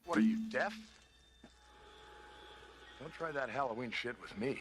What are you, deaf? Don't try that Halloween shit with me.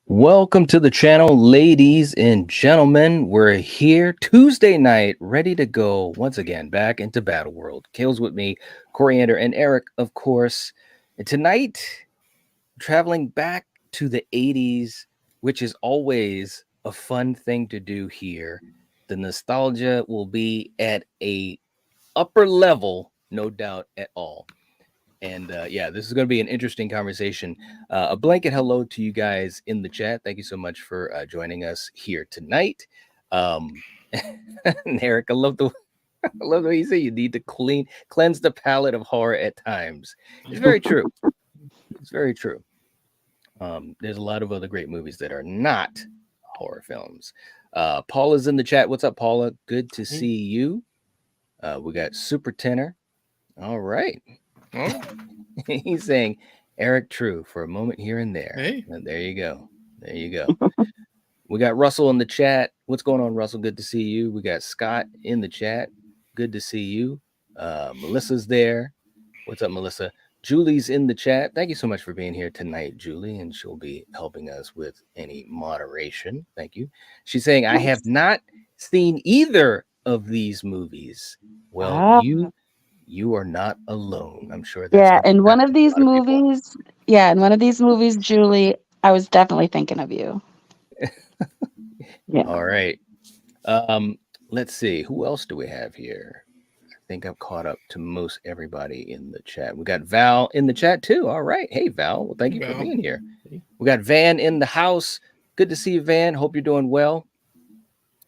Welcome to the channel, ladies and gentlemen. We're here Tuesday night, ready to go once again back into Battle World. Kale's with me, Coriander, and Eric, of course. And tonight, traveling back to the 80s, which is always a fun thing to do here. The nostalgia will be at a upper level, no doubt at all. And yeah, this is going to be an interesting conversation. A blanket hello to you guys in the chat. Thank you so much for joining us here tonight. And Eric, I love the way you say you need to cleanse the palate of horror at times. It's very true. It's very true. There's a lot of other great movies that are not horror films. Paula's in the chat. What's up, Paula? Good to see you. We got Super Tenor. All right. Oh. He's saying Eric True for a moment here and there. Hey. And there you go. There you go. We got Russell in the chat. What's going on, Russell? Good to see you. We got Scott in the chat. Good to see you. Melissa's there. What's up, Melissa? Julie's in the chat. Thank you so much for being here tonight, Julie, and she'll be helping us with any moderation. Thank you. She's saying, I have not seen either of these movies. Well, you are not alone. I'm sure that's in one of these movies. Yeah, in one of these movies, Julie, I was definitely thinking of you. Yeah. All right. Let's see. Who else do we have here? I think I've caught up to most everybody in the chat. We got Val in the chat too. All right. Hey, Val. Well, thank you for being here. We got Van in the house. Good to see you, Van. Hope you're doing well.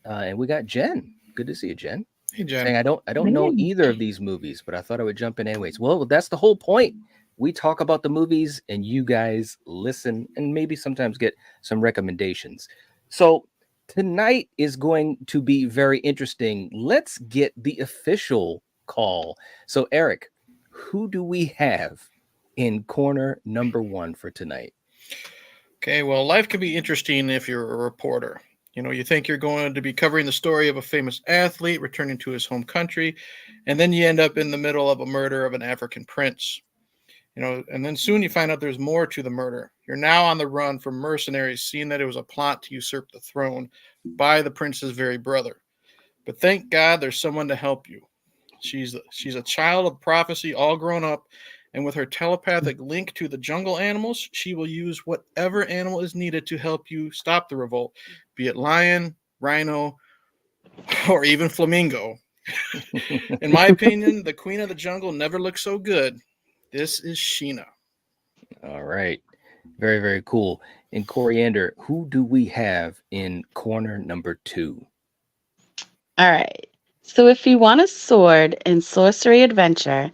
And we got Jen. Good to see you, Jen. Hey, Jen. Saying, I don't know either of these movies, but I thought I would jump in anyways. Well, that's the whole point. We talk about the movies and you guys listen and maybe sometimes get some recommendations. So tonight is going to be very interesting. Let's get the official call. So Eric, who do we have in corner number 1 for tonight? Okay, well, life can be interesting if you're a reporter. You know, you think you're going to be covering the story of a famous athlete returning to his home country, and then you end up in the middle of a murder of an African prince. You know, and then soon you find out there's more to the murder. You're now on the run from mercenaries, seeing that it was a plot to usurp the throne by the prince's very brother. But thank God there's someone to help you. She's a child of prophecy, all grown up, and with her telepathic link to the jungle animals, she will use whatever animal is needed to help you stop the revolt, be it lion, rhino, or even flamingo. In my opinion, the queen of the jungle never looked so good. This is Sheena. All right. Very, very cool. In Coriander, who do we have in corner number 2? All right. So if you want a sword and sorcery adventure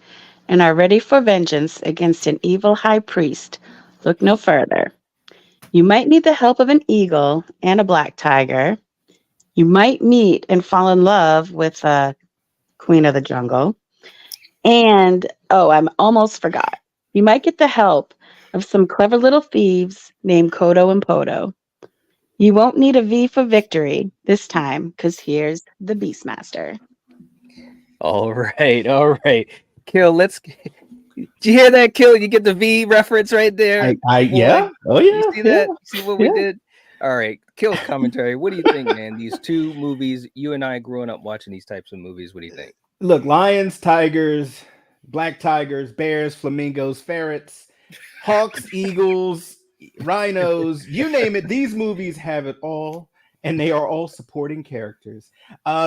and are ready for vengeance against an evil high priest, look no further. You might need the help of an eagle and a black tiger. You might meet and fall in love with a queen of the jungle. And, I almost forgot. You might get the help of some clever little thieves named Kodo and Podo. You won't need a V for victory this time, because here's the Beastmaster. All right. Kill, let's Did you hear that, Kill? You get the V reference right there. Yeah. Oh yeah. You see that? You see what we did? All right, Kill's commentary. What do you think, man? These two movies, you and I growing up watching these types of movies. What do you think? Look, lions, tigers, black tigers, bears, flamingos, ferrets, hawks, eagles, rhinos, you name it. These movies have it all, and they are all supporting characters.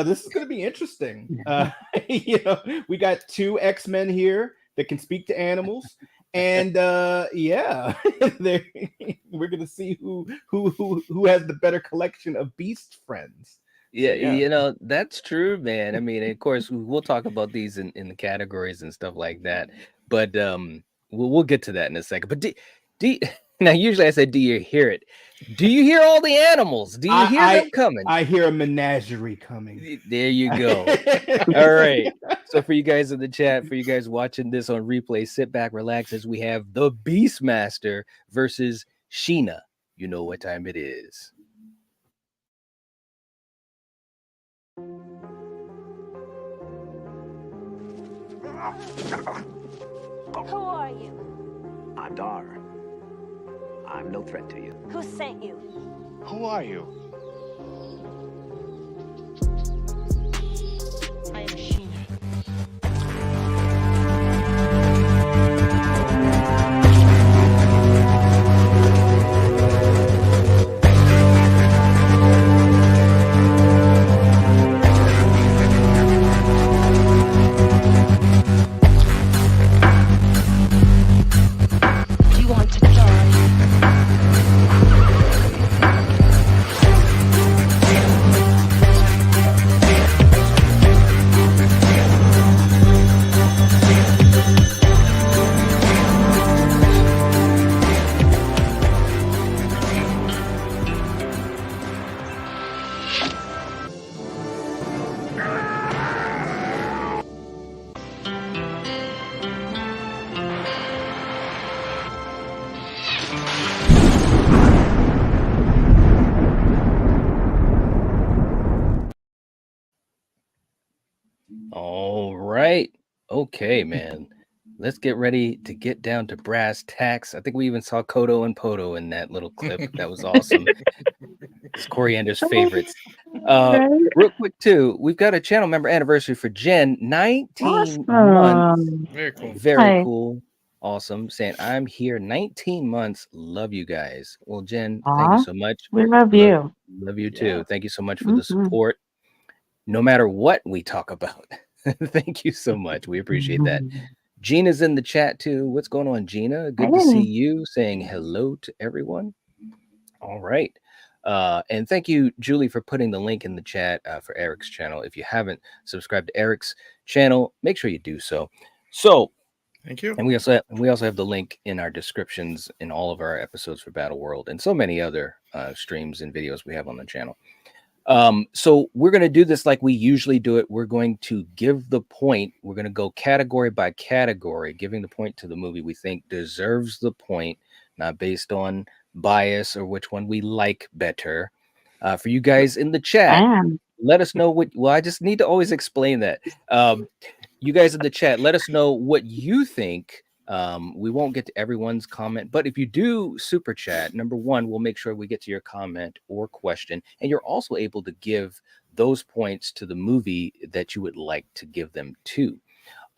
This is going to be interesting. We got 2 X-Men here that can speak to animals. And we're gonna see who has the better collection of beast friends. Yeah, that's true, man. I mean, of course, we'll talk about these in the categories and stuff like that. But we'll get to that in a second. But now, usually I say, do you hear it? Do you hear all the animals? Do you hear them coming? I hear a menagerie coming. There you go. All right. So for you guys in the chat, for you guys watching this on replay, sit back, relax as we have the Beastmaster versus Sheena. You know what time it is. Who are you? I'm Dar. I'm no threat to you. Who sent you? Who are you? I am Sheena. You want to die? All right. Okay, man. Let's get ready to get down to brass tacks. I think we even saw Kodo and Poto in that little clip. That was awesome. It's Coriander's favorites. Real quick, too, we've got a channel member anniversary for Jen. 19 months. Very cool. Very cool. Awesome. Saying, I'm here 19 months. Love you guys. Well, Jen, thank you so much. We love you. Love you, too. Thank you so much for the support. No matter what we talk about. Thank you so much. We appreciate that. Gina's in the chat too. What's going on, Gina? Good to see you. Saying hello to everyone. All right. And thank you, Julie, for putting the link in the chat for Eric's channel. If you haven't subscribed to Eric's channel, make sure you do so. So thank you. And we also have the link in our descriptions in all of our episodes for Battle World and so many other streams and videos we have on the channel. So we're going to do this like we usually do it. We're going to give the point. We're going to go category by category, giving the point to the movie we think deserves the point, not based on bias or which one we like better. For you guys in the chat, let us know well, I just need to always explain that. You guys in the chat, let us know what you think. We won't get to everyone's comment, but if you do super chat, number one, we'll make sure we get to your comment or question, and you're also able to give those points to the movie that you would like to give them to.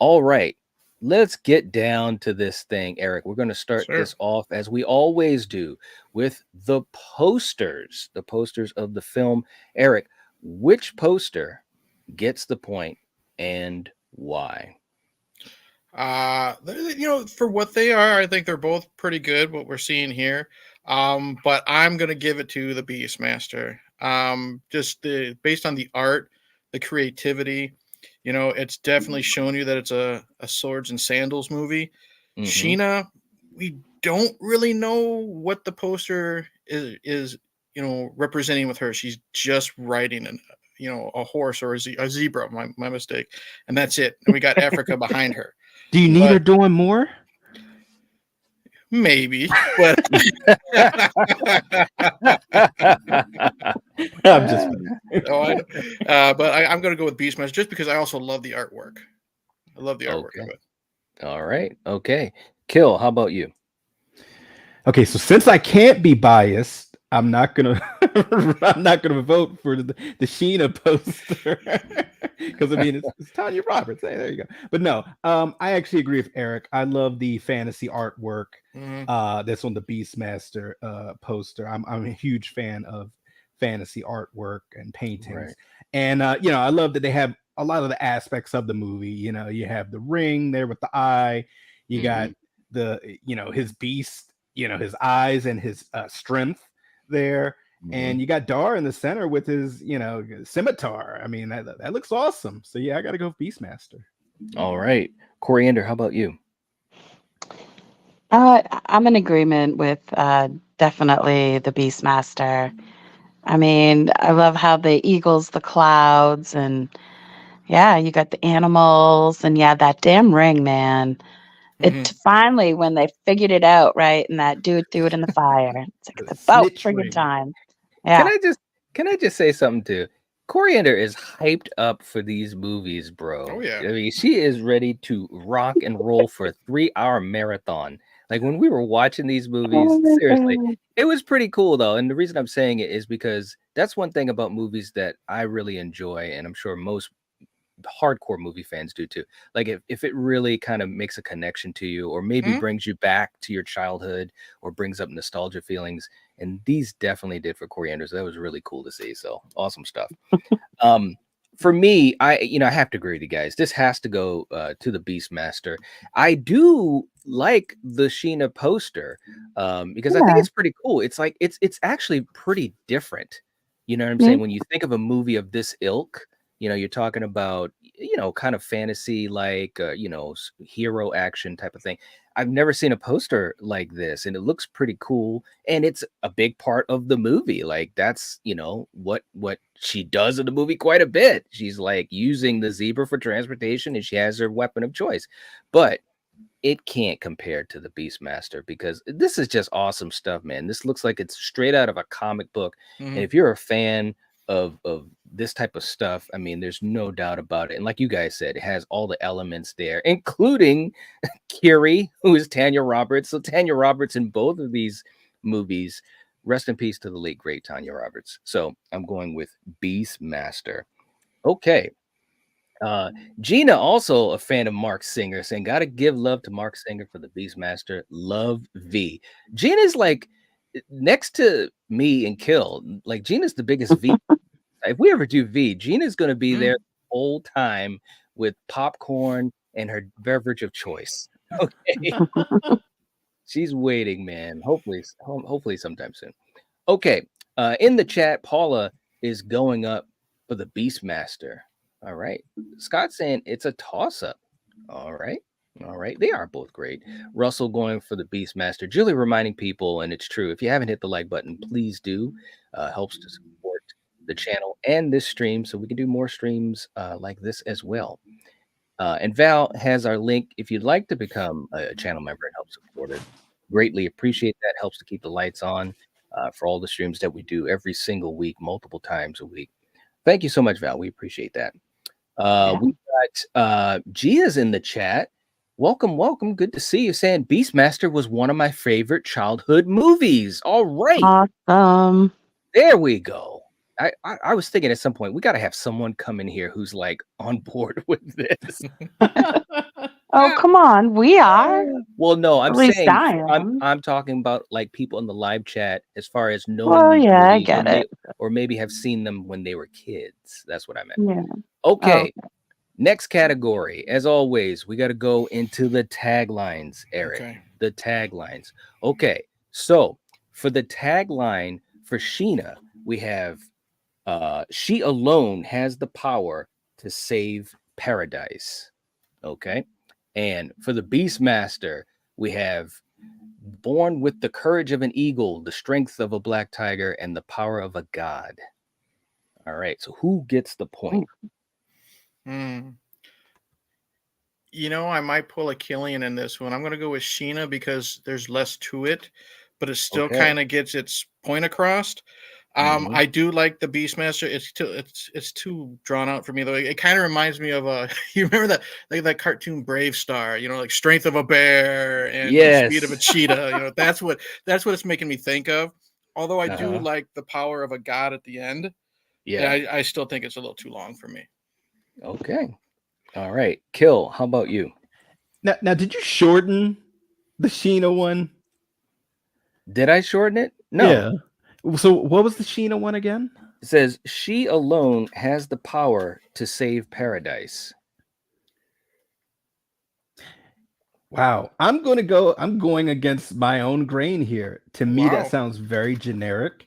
All right, let's get down to this thing, Eric. We're going to start this off as we always do with the posters of the film. Eric, which poster gets the point and why? For what they are, I think they're both pretty good, what we're seeing here. But I'm gonna give it to the Beastmaster. Just based on the art, the creativity, it's definitely shown you that it's a swords and sandals movie. Sheena, we don't really know what the poster is representing with her. She's just riding a horse or a zebra, my mistake, and that's it. And we got Africa behind her. Do you need her doing more? Maybe, but I'm just. But I'm going to go with Beastmaster just because I also love the artwork. I love the artwork of it. All right. Okay. Kill, how about you? Okay, so since I can't be biased, I'm not gonna I'm not gonna vote for the Sheena poster because I mean it's Tanya Roberts. Hey, there you go. But no, I actually agree with Eric. I love the fantasy artwork Mhm. that's on the Beastmaster poster. I'm a huge fan of fantasy artwork and paintings, Right. and I love that they have a lot of the aspects of the movie. You have the ring there with the eye. You got his beast, his eyes and his strength there, Mhm. and you got Dar in the center with his scimitar. I mean, that looks awesome. So yeah, I gotta go with Beastmaster. All right. Coriander, how about you? I'm in agreement with definitely the Beastmaster. I mean, I love how the eagles, the clouds, and yeah, you got the animals, and yeah, that damn ring, man. It Mhm. finally when they figured it out, right, and that dude threw it in the fire. It's like The it's about snitch friggin' ring. time. Can Yeah. I just can I just say something too? Coriander is hyped up for these movies, Oh bro. yeah. I mean, she is ready to rock and roll for a 3-hour marathon. Like when we were watching these movies, Oh my seriously, God. it was pretty cool though. And the reason I'm saying it is because that's one thing about movies that I really enjoy, and I'm sure most hardcore movie fans do too. Like if it really kind of makes a connection to you, or maybe Mhm. brings you back to your childhood, or brings up nostalgia feelings, and these definitely did for Coriander. So that was really cool to see. So awesome stuff. Um, for me, I have to agree with you guys. This has to go to the Beastmaster. I do like the Sheena poster because I think Yeah. it's pretty cool. It's like it's actually pretty different. You know what I'm Yeah. saying? When you think of a movie of this ilk, you're talking about kind of fantasy like hero action type of thing. I've never seen a poster like this, and it looks pretty cool, and it's a big part of the movie. Like that's what she does in the movie quite a bit. She's like using the zebra for transportation, and she has her weapon of choice. But it can't compare to the Beastmaster because this is just awesome stuff, man. This looks like it's straight out of a comic book. And Mhm. if you're a fan of this type of stuff, I mean, there's no doubt about it. And like you guys said, it has all the elements there, including Kiri, who is Tanya Roberts. So Tanya Roberts in both of these movies. Rest in peace to the late great Tanya Roberts. So I'm going with Beastmaster. Okay. Uh, Gina, also a fan of Mark Singer, saying, "Gotta give love to Mark Singer for the Beastmaster. Love V." Gina's like next to me and Kill. Like Gina's the biggest V. If we ever do V, Gina's gonna be there Mhm. the whole time with popcorn and her beverage of choice. Okay, she's waiting, man. Hopefully sometime soon. Okay, in the chat, Paula is going up for the Beastmaster. All right. Scott saying it's a toss up. All right. All right. They are both great. Russell going for the Beastmaster. Julie reminding people, and it's true, if you haven't hit the like button, please do. Helps to support the channel and this stream so we can do more streams like this as well. And Val has our link if you'd like to become a channel member and help support it. Greatly appreciate that. Helps to keep the lights on for all the streams that we do every single week, multiple times a week. Thank you so much, Val. We appreciate that. Yeah. We got Gia's in the chat. Welcome, welcome. Good to see you. Saying Beastmaster was one of my favorite childhood movies. All right, Awesome. there we go. I was thinking at some point we got to have someone come in here who's like on board with this. Oh, come on. We are. Well, no, I'm At least saying I I'm am. I'm talking about like people in the live chat as far as knowing Well, these yeah, I movies get it. or maybe have seen them when they were kids. That's what I meant. Yeah. Oh, Okay, next category. As always, we got to go into the taglines, Eric. Okay. The taglines. Okay, so for the tagline for Sheena, we have she alone has the power to save paradise. Okay. And for the Beastmaster, we have born with the courage of an eagle, the strength of a black tiger, and the power of a god. All right. So who gets the point? Mm. I might pull a Killian in this one. I'm going to go with Sheena because there's less to it, but it still Okay. kind of gets its point across. Mhm. I do like the Beastmaster. It's too drawn out for me though. It kind of reminds me of you remember that like that cartoon Brave Star, like strength of a bear and speed of a Yes. cheetah. That's what it's making me think of. Although I do Uh-huh. like the power of a god at the end, Yeah. I still think it's a little too long for me. Okay. All right. Kill. How about you? Now, did you shorten the Sheena one? Did I shorten it? No. Yeah. So what was the Sheena one again? It says she alone has the power to save paradise. Wow. I'm going against my own grain here. To me, that Wow. sounds very generic.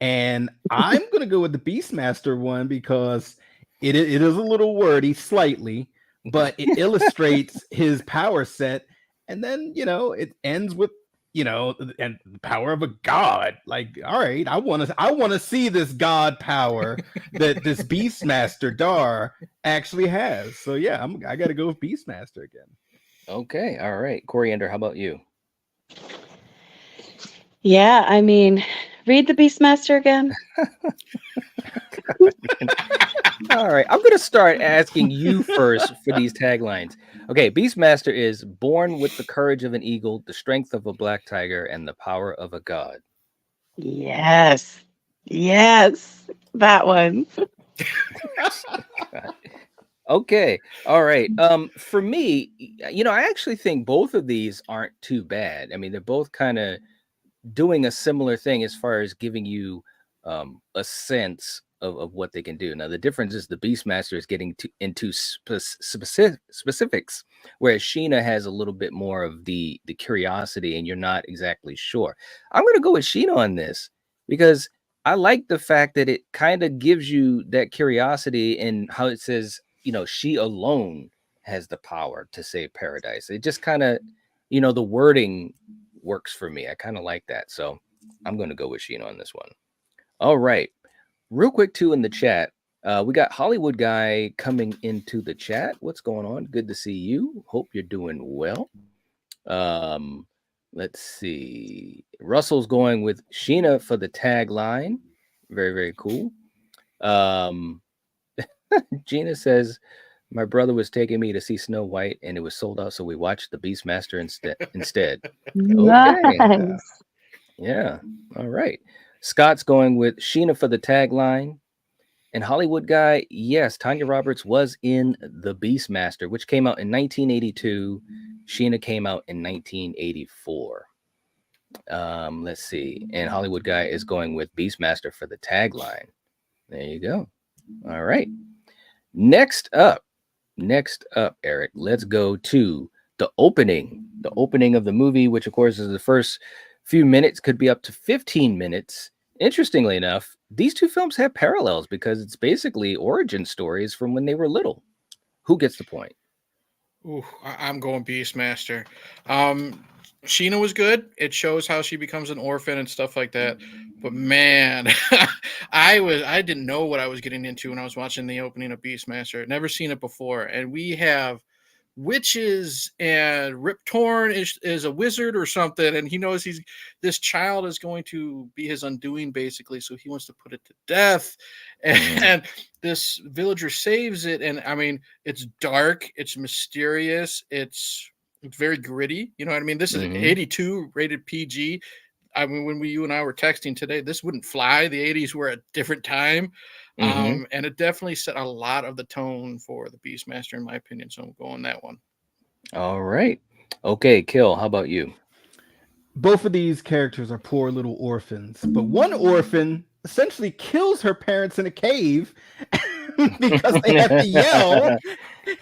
And I'm going to go with the Beastmaster one because it is a little wordy slightly, but it illustrates his power set. And then, it ends with, and the power of a god. Like, all right, I want to see this god power that this Beastmaster Dar actually has. So yeah, I got to go with Beastmaster again. Okay. All right. Coriander, how about you? Yeah, I mean, read the Beastmaster again. All right. I'm going to start asking you first for these taglines. Okay. Beastmaster is born with the courage of an eagle, the strength of a black tiger, and the power of a god. Yes. Yes. That one. Okay. All right. For me, I actually think both of these aren't too bad. I mean, they're both kind of doing a similar thing as far as giving you a sense of what they can do. Now, the difference is the Beastmaster is getting into specifics, whereas Sheena has a little bit more of the curiosity, and you're not exactly sure. I'm going to go with Sheena on this because I like the fact that it kind of gives you that curiosity and how it says, she alone has the power to save paradise. It just kind of, the wording works for me. I kind of like that. So I'm going to go with Sheena on this one. All right. Real quick, too, in the chat, we got Hollywood Guy coming into the chat. What's going on? Good to see you. Hope you're doing well. Let's see. Russell's going with Sheena for the tagline. Very, very cool. Gina says, my brother was taking me to see Snow White and it was sold out, so we watched the Beastmaster instead. Okay. Nice. Yeah. All right. Scott's going with Sheena for the tagline. And Hollywood Guy, yes, Tanya Roberts was in The Beastmaster, which came out in 1982. Sheena came out in 1984. Let's see. And Hollywood Guy is going with Beastmaster for the tagline. There you go. All right. Next up, Eric, let's go to the opening of the movie, which of course is the first few minutes, could be up to 15 minutes. Interestingly enough, these two films have parallels because it's basically origin stories from when they were little. Who gets the point? Ooh, I'm going Beastmaster. Sheena was good. It shows how she becomes an orphan and stuff like that. But man, I didn't know what I was getting into when I was watching the opening of Beastmaster. Never seen it before, and we have witches, and Rip Torn is a wizard or something, and he knows this child is going to be his undoing basically, so he wants to put it to death, and this villager saves it. And I mean, it's dark, it's mysterious, it's very gritty, you know what I mean? This is 82 rated PG. I mean, when you and I were texting today, this wouldn't fly. The 80s were a different time. And it definitely set a lot of the tone for the Beastmaster, in my opinion. So I'm going that one. All right. Okay, Kill, how about you? Both of these characters are poor little orphans, but one orphan essentially kills her parents in a cave because they have to yell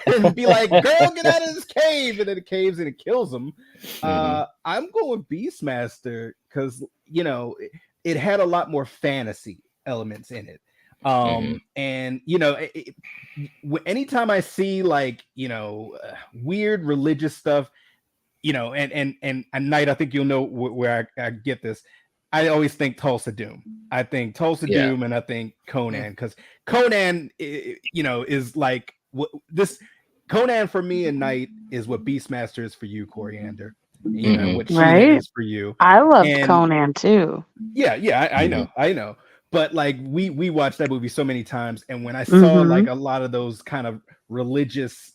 and be like, girl, get out of this cave. And then it caves and it kills them. I'm going Beastmaster because, it had a lot more fantasy elements in it. And, anytime I see weird religious stuff, and Night, I think you'll know where I get this. I always think Tulsa Doom. I think Tulsa Doom, and I think Conan, because Conan, is like this. Conan for me and Night is what Beastmaster is for you, Coriander. What Sheena is for you. I loved Conan too. Yeah, I know. but like we watched that movie so many times, and when I saw Mhm. like a lot of those kind of religious,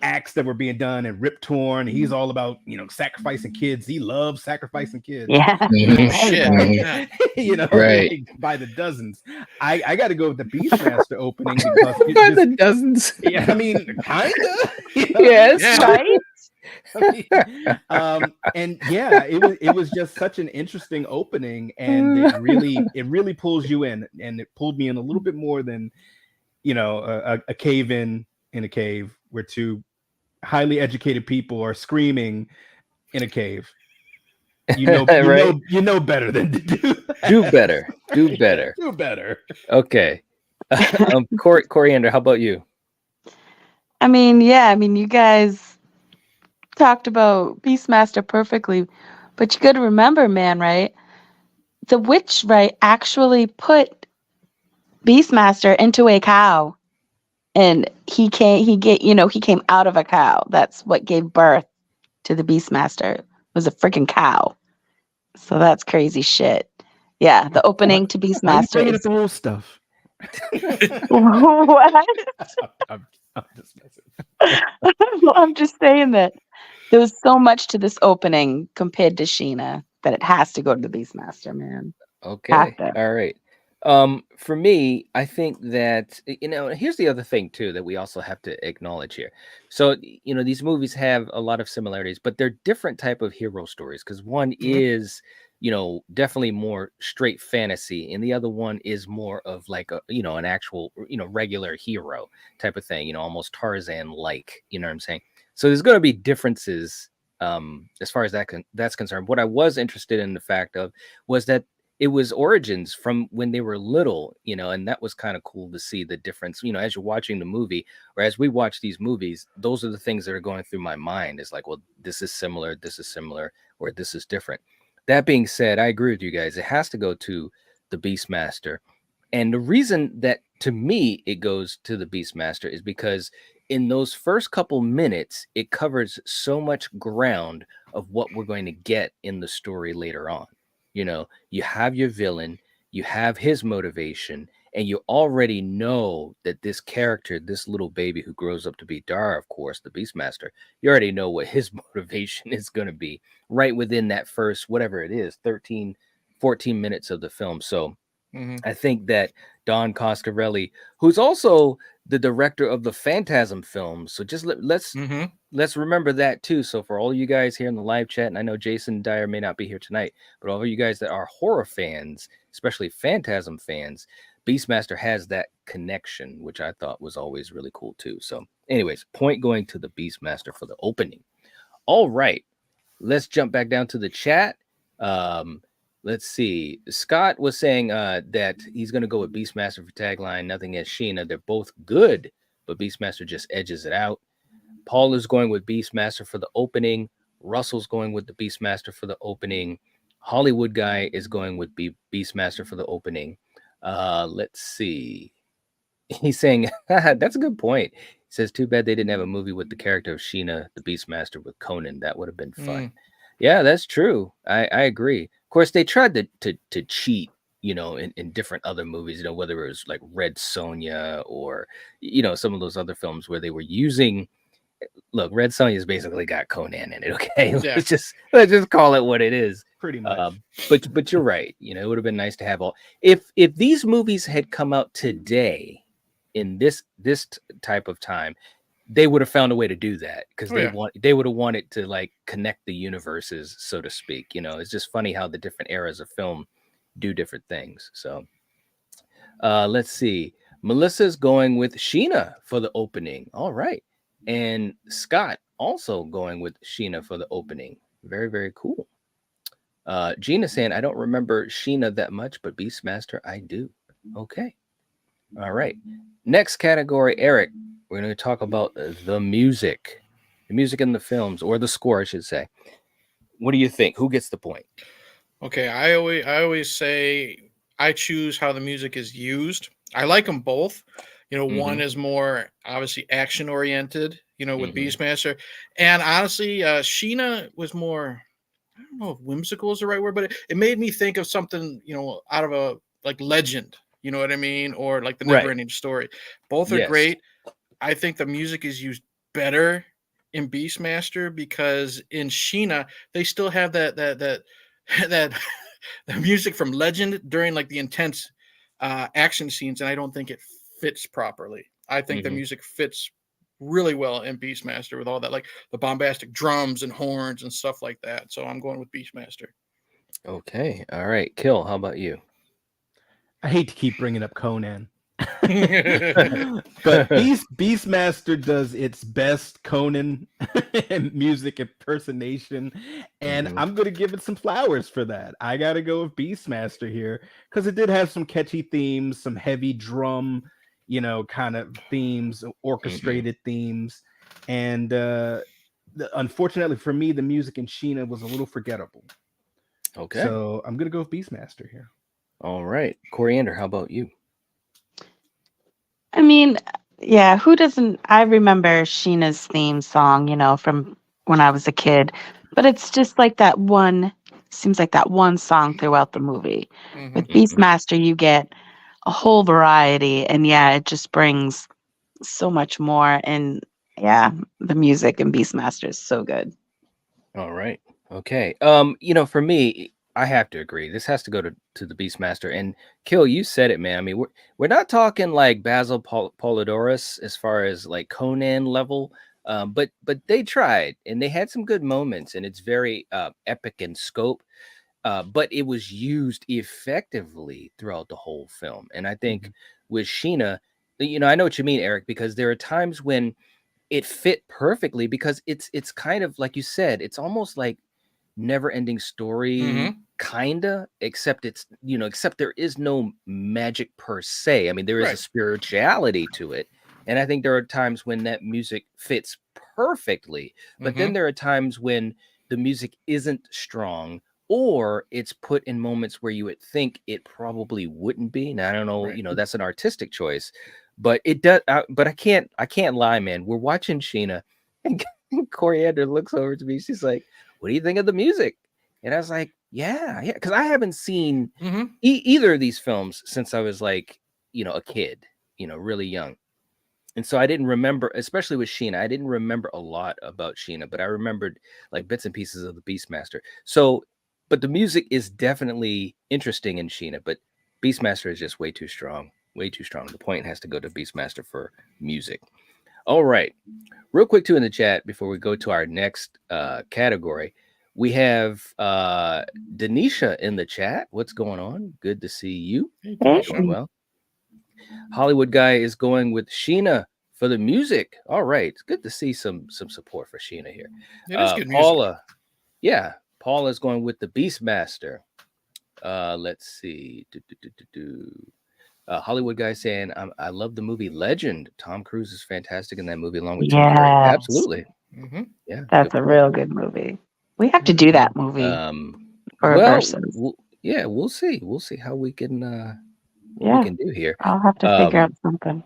acts that were being done, and Rip Torn, he's all about sacrificing kids. He loves sacrificing kids. Yeah. Mhm. Shit. Mhm. Yeah. Right. Like, by the dozens. I got to go with the Beastmaster opening because it By just, the dozens. yeah, I mean, kinda. Yes. Yeah. Right? I mean, and yeah, it was just such an interesting opening, and it really pulls you in, and it pulled me in a little bit more than a cave in a cave where two highly educated people are screaming in a cave. Right. You know better than to do that. Do better. Do Yeah, better. do better. Okay. Coriander, how about you? I mean, yeah, you guys talked about Beastmaster perfectly, but you got to remember, man, right? The witch, right, actually put Beastmaster into a cow, and he came out of a cow. That's what gave birth to the Beastmaster. Was a freaking cow. So that's crazy shit. Yeah, the opening to Why are you Beastmaster bringing is up the old stuff? what? I'm just messing. I'm just saying that there was so much to this opening compared to Sheena that it has to go to the Beastmaster, man. Have Okay. to. All right. For me, I think that here's the other thing too that we also have to acknowledge here. So, these movies have a lot of similarities, but they're different type of hero stories because one is, definitely more straight fantasy, and the other one is more of like an actual, regular hero type of thing, almost Tarzan like, you know what I'm saying? So there's going to be differences as far as that's concerned. What I was interested in the fact of was that it was origins from when they were little, and that was kind of cool to see the difference, as you're watching the movie or as we watch these movies. Those are the things that are going through my mind. It's like, well, this is similar, or this is different. That being said, I agree with you guys. It has to go to the Beastmaster. And the reason that to me it goes to the Beastmaster is because in those first couple minutes, it covers so much ground of what we're going to get in the story later on. You have your villain, you have his motivation, and you already know that this character, this little baby who grows up to be Dara, of course, the Beastmaster, you already know what his motivation is going to be right within that first, whatever it is, 13, 14 minutes of the film. So I think that Don Coscarelli, who's also the director of the Phantasm films, so just let's remember that too. So for all you guys here in the live chat, and I know Jason Dyer may not be here tonight, but all of you guys that are horror fans, especially Phantasm fans, Beastmaster has that connection, which I thought was always really cool too. So, anyways, point going to the Beastmaster for the opening. All right, let's jump back down to the chat. Let's see. Scott was saying that he's going to go with Beastmaster for tagline. Nothing as Sheena. They're both good, but Beastmaster just edges it out. Paul is going with Beastmaster for the opening. Russell's going with the Beastmaster for the opening. Hollywood guy is going with Beastmaster for the opening. Let's see. He's saying that's a good point. He says, too bad they didn't have a movie with the character of Sheena, the Beastmaster, with Conan. That would have been fun. Yeah, that's true. I agree. Of course, they tried to cheat, in different other movies, whether it was like Red Sonja or, some of those other films where they were using. Look, Red Sonja's basically got Conan in it. Okay, Yeah. let's just call it what it is. Pretty much. But you're right. It would have been nice to have all. If these movies had come out today, in this type of time, they would have found a way to do that because they would have wanted to like connect the universes, so to speak. It's just funny how the different eras of film do different things. So let's see. Melissa's going with Sheena for the opening. All right. And Scott also going with Sheena for the opening. Very, very cool. Gina saying, I don't remember Sheena that much, but Beastmaster, I do. Okay. All right. Next category, Eric. We're going to talk about the music in the films, or the score, I should say. What do you think? Who gets the point? Okay, I always say I choose how the music is used. I like them both. One is more obviously action oriented, with Beastmaster, and honestly, Sheena was more I don't know if whimsical is the right word, but it made me think of something, out of a like Legend, you know what I mean? Or like the Right. Never Ending Story. Both are Yes. great. I think the music is used better in Beastmaster because in Sheena, they still have that the music from Legend during like the intense action scenes, and I don't think it fits properly. I think the music fits really well in Beastmaster with all that, like the bombastic drums and horns and stuff like that. So I'm going with Beastmaster. Okay. All right. Kill. How about you? I hate to keep bringing up Conan. But Beastmaster does its best Conan music impersonation, and I'm gonna give it some flowers for that. I gotta go with Beastmaster here because it did have some catchy themes, some heavy drum, kind of themes, orchestrated themes, and unfortunately for me, the music in Sheena was a little forgettable. Okay. So I'm gonna go with Beastmaster here. All right. Coriander, how about you? I mean, yeah, who doesn't? I remember Sheena's theme song, from when I was a kid, but it's just like seems like that one song throughout the movie. With Beastmaster, you get a whole variety, and yeah, it just brings so much more. And yeah, the music in Beastmaster is so good. All right. Okay. For me, I have to agree. This has to go to the Beastmaster. And Kill, you said it, man. I mean, we're not talking like Basil Polidorus as far as like Conan level, but they tried and they had some good moments, and it's very epic in scope. But it was used effectively throughout the whole film. And I think with Sheena, I know what you mean, Eric, because there are times when it fit perfectly because it's kind of like you said, it's almost like never ending story kinda, except except there is no magic per se. I mean, there is a Right. spirituality to it, and I think there are times when that music fits perfectly, but then there are times when the music isn't strong, or it's put in moments where you would think it probably wouldn't be. Now I don't know, Right. that's an artistic choice, but it does. But I can't lie, man. We're watching Sheena, and Coriander looks over to me. She's like, "What do you think of the music?" And I was like, "Yeah, because I haven't seen either of these films since I was like, a kid, really young, and so I didn't remember, especially with Sheena. I didn't remember a lot about Sheena, but I remembered like bits and pieces of the Beastmaster. So, but the music is definitely interesting in Sheena, but Beastmaster is just way too strong. Way too strong. The point has to go to Beastmaster for music. All right. Real quick, too, in the chat before we go to our next category, we have Denisha in the chat. What's going on? Good to see you. Hey, Hey. Denisha. Doing well. Hollywood Guy is going with Sheena for the music. All right. It's good to see some support for Sheena here. It is good music. Paula. Yeah. Paula's going with the Beastmaster. Let's see. Hollywood Guy saying, I love the movie Legend. Tom Cruise is fantastic in that movie along with Tim Curry. Yes. Absolutely. Yeah. That's good a point. real good movie. We have to do that movie for a Well, versus. we'll see. We'll see how we can what Yeah. we can do here. I'll have to figure out something.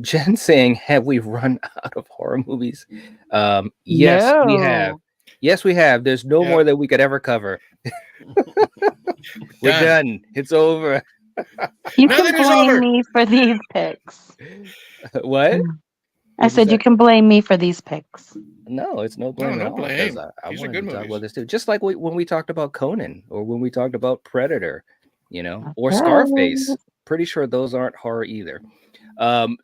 Jen saying, have we run out of horror movies? Yes, we have. No. Yes, we have. There's no Yep. more that we could ever cover. We're done. It's over. You Nothing can is over. blame me for these picks. What? I said you can blame me for these picks. No, it's no blame No, at no all. Because blame. I These are wanted good to talk movies. about this too. Just like when we talked about Conan or when we talked about Predator, or Okay. Scarface. Pretty sure those aren't horror either.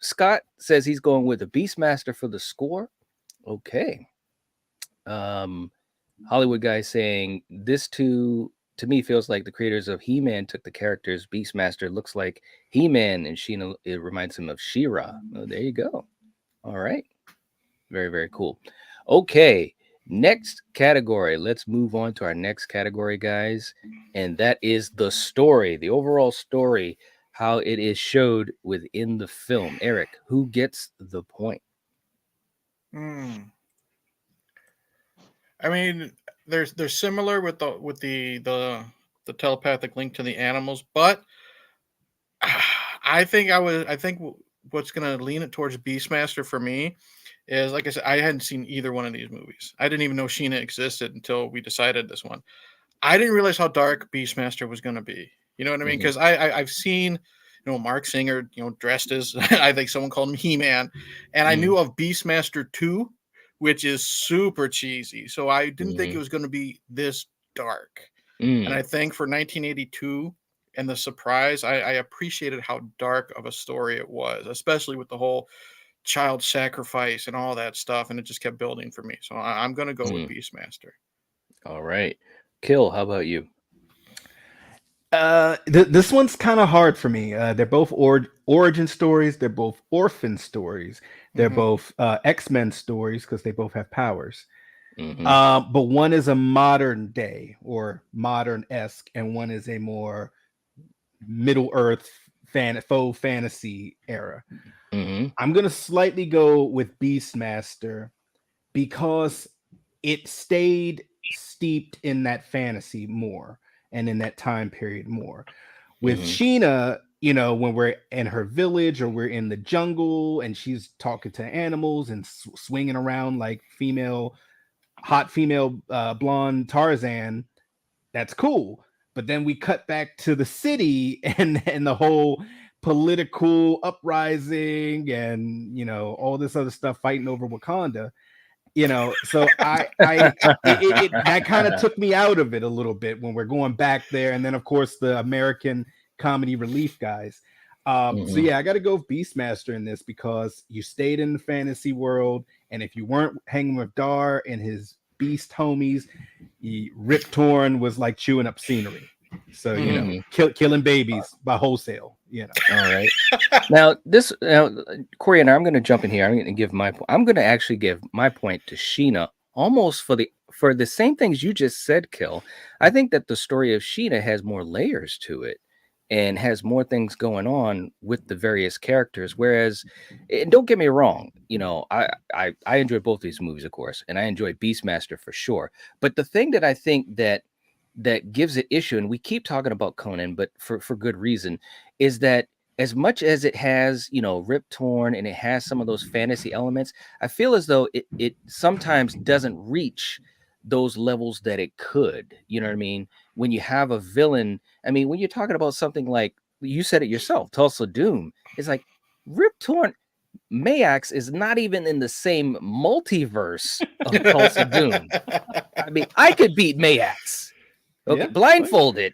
Scott says he's going with the Beastmaster for the score. Okay. Hollywood Guy saying this to me feels like the creators of He-Man took the characters Beastmaster looks like He-Man and Sheena. It reminds him of She-Ra. Oh, there you go. All right. Very, very cool. Okay. Next category. Let's move on to our next category, guys. And that is the story, the overall story, how it is showed within the film. Eric, who gets the point? I mean, they're similar with the telepathic link to the animals, but I think what's going to lean it towards Beastmaster for me is, like I said, I hadn't seen either one of these movies. I didn't even know Sheena existed until we decided this one. I didn't realize how dark Beastmaster was going to be. You know what I mean? Mhm. Because I've seen, Mark Singer, dressed as I think someone called him He-Man, and I knew of Beastmaster 2, which is super cheesy. So I didn't think it was going to be this dark. And I think for 1982 and the surprise, I appreciated how dark of a story it was, especially with the whole child sacrifice and all that stuff. And it just kept building for me. So I'm going to go with Beastmaster. All right. Kill, how about you? This one's kind of hard for me. They're both origin stories. They're both orphan stories. They're both X-Men stories because they both have powers. But one is a modern day or modern-esque, and one is a more Middle Earth faux fantasy era. I'm gonna slightly go with Beastmaster because it stayed steeped in that fantasy more and in that time period more. With Sheena, when we're in her village or we're in the jungle and she's talking to animals and swinging around like hot female blonde Tarzan, that's cool. But then we cut back to the city and the whole political uprising and all this other stuff fighting over Wakanda. So that kind of took me out of it a little bit when we're going back there, and then of course the American comedy relief guys. So yeah, I got to go with Beastmaster in this because you stayed in the fantasy world, and if you weren't hanging with Dar and his beast homies, Rip Torn was like chewing up scenery. So killing babies by wholesale. All right. Now Corey and I'm going to jump in here. I'm going to give I'm going to actually give my point to Sheena almost for the same things you just said, Kill. I think that the story of Sheena has more layers to it and has more things going on with the various characters. Whereas, and don't get me wrong, I enjoy both these movies, of course, and I enjoy Beastmaster for sure. But the thing that I think that gives it issue, and we keep talking about Conan, but for good reason, is that as much as it has, Rip Torn and it has some of those fantasy elements, I feel as though it sometimes doesn't reach those levels that it could. You know what I mean? When you have a villain, I mean, when you're talking about something like, you said it yourself, Tulsa Doom, it's like Rip Torn. Mayax is not even in the same multiverse of Tulsa Doom. I mean, I could beat Mayax. Okay, blindfolded,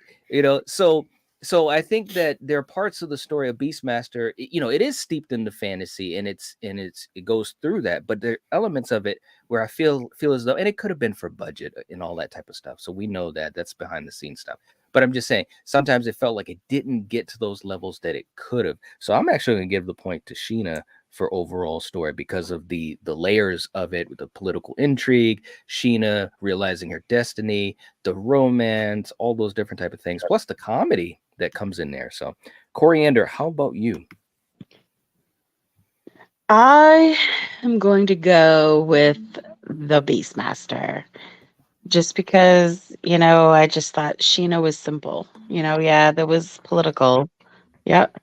so I think that there are parts of the story of Beastmaster, it is steeped in the fantasy and it goes through that, but there are elements of it where I feel as though, and it could have been for budget and all that type of stuff. So we know that that's behind the scenes stuff. But I'm just saying, sometimes it felt like it didn't get to those levels that it could have. So I'm actually going to give the point to Sheena for overall story because of the layers of it, with the political intrigue, Sheena realizing her destiny, the romance, all those different type of things, plus the comedy that comes in there. So, Coriander, how about you? I am going to go with the Beastmaster. Just because, I just thought Sheena was simple. Yeah, there was political. Yep.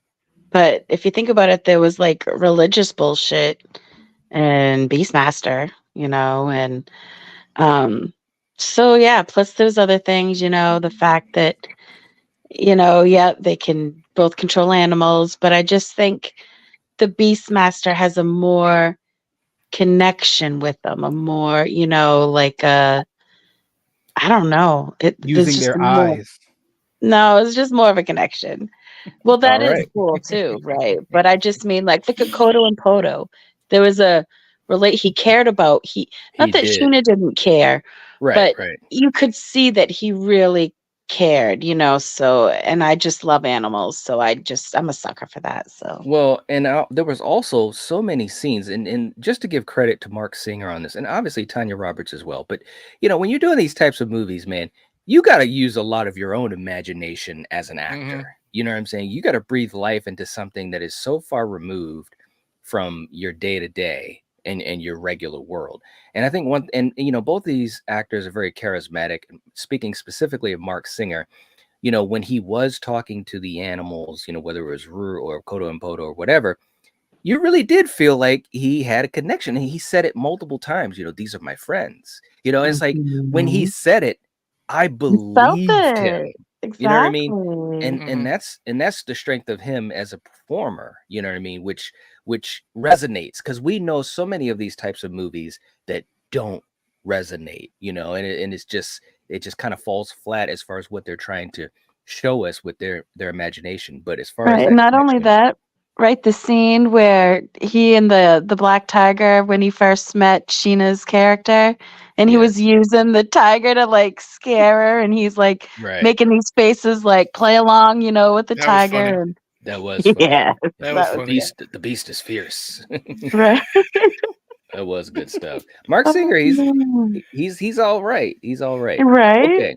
But if you think about it, there was like religious bullshit and Beastmaster, and so yeah, plus there's other things, the fact that, yeah, they can both control animals, but I just think the Beastmaster has a more connection with them, a more, like I don't know. There's Using just their more. eyes. No, it's just more of a connection. Well, that All is right. cool too, right? But I just mean, like, look at Kodo and Podo. There was a he cared about not that did. Sheena didn't care, Right, but you could see that he really cared, so, and I just love animals, so I'm a sucker for that. So Well, and there was also so many scenes, and just to give credit to Mark Singer on this, and obviously Tanya Roberts as well. But when you're doing these types of movies, man, you got to use a lot of your own imagination as an actor. You know what I'm saying? You got to breathe life into something that is so far removed from your day to day and your regular world. And I think both these actors are very charismatic. Speaking specifically of Mark Singer, when he was talking to the animals, whether it was Rue or Kodo and Podo or whatever, you really did feel like he had a connection. And he said it multiple times, these are my friends. And it's like when he Mhm. said it, I You felt believed him. it. You know what I mean? Exactly. And Mhm. that's the strength of him as a performer, you know what I mean, which resonates, because we know so many of these types of movies that don't resonate, and it just kind of falls flat as far as what they're trying to show us with their imagination. But as far as Right. that Not only connection, that, right, the scene where he and the black tiger, when he first met Sheena's character, and he was yes, using the tiger to like scare her, and he's like right, making these faces like play along, with the That was funny. tiger. And that was funny. yeah, That was that was funny. The beast is fierce. right. That was good stuff. Mark Oh, Singer, man. he's all right. He's all right. Right. Okay.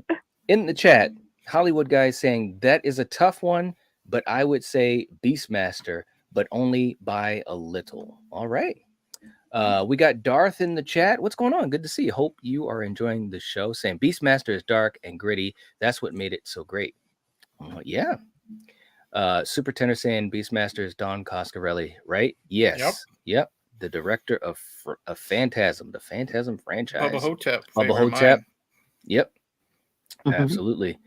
In the chat, Hollywood guy saying that is a tough one, but I would say Beastmaster, but only by a little. All right. We got Darth in the chat. What's going on? Good to see you. Hope you are enjoying the show. Saying Beastmaster is dark and gritty. That's what made it so great. Yeah. Super Tenor saying Beastmaster is Don Coscarelli, right? Yes. Yep. The director of Phantasm, the Phantasm franchise. Bubba Hotep. Bubba Favorite of Hotep. mine. Yep. Mhm. Absolutely.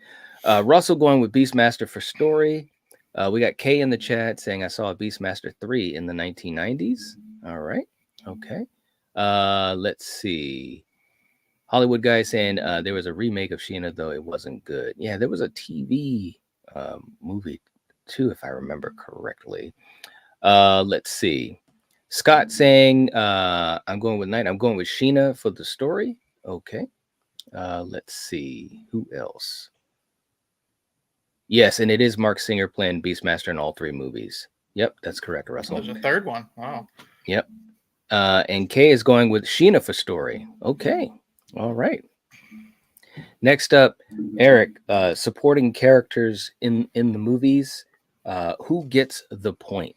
Russell going with Beastmaster for story. We got Kay in the chat saying I saw a Beastmaster 3 in the 1990s. All right. Okay. Let's see. Hollywood guy saying there was a remake of Sheena, though it wasn't good. Yeah, there was a TV movie too, if I remember correctly. Let's see. Scott saying I'm going with Night. I'm going with Sheena for the story. Okay. Let's see. Who else? Yes, and it is Mark Singer playing Beastmaster in all three movies. Yep, that's correct, Russell. There's a third one. Wow. Yep. And Kay is going with Sheena for story. Okay. All right. Next up, Eric, supporting characters in the movies. Who gets the point?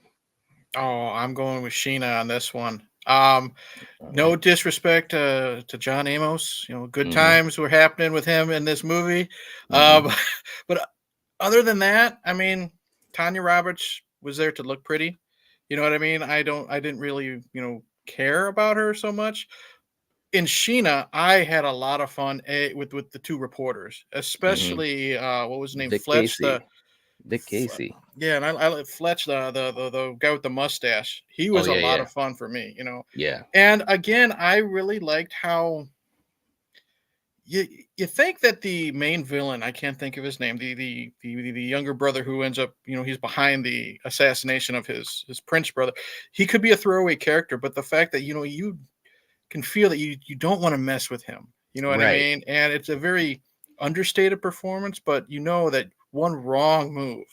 Oh, I'm going with Sheena on this one. No disrespect to John Amos. Good Mhm. times were happening with him in this movie. Mhm. But other than that, I mean, Tanya Roberts was there to look pretty. You know what I mean? I didn't really, care about her so much. In Sheena, I had a lot of fun with the two reporters, especially what was his name? Vic Fletch, Casey. Vic Casey. yeah, and I like Fletch, the guy with the mustache. He Oh was a yeah, lot yeah, of fun for me, yeah. And again, I really liked how you think that the main villain, I can't think of his name, the younger brother who ends up, he's behind the assassination of his prince brother. He could be a throwaway character, but the fact that you can feel that you don't want to mess with him. You know what I Right. mean? And it's a very understated performance, but you know that one wrong move,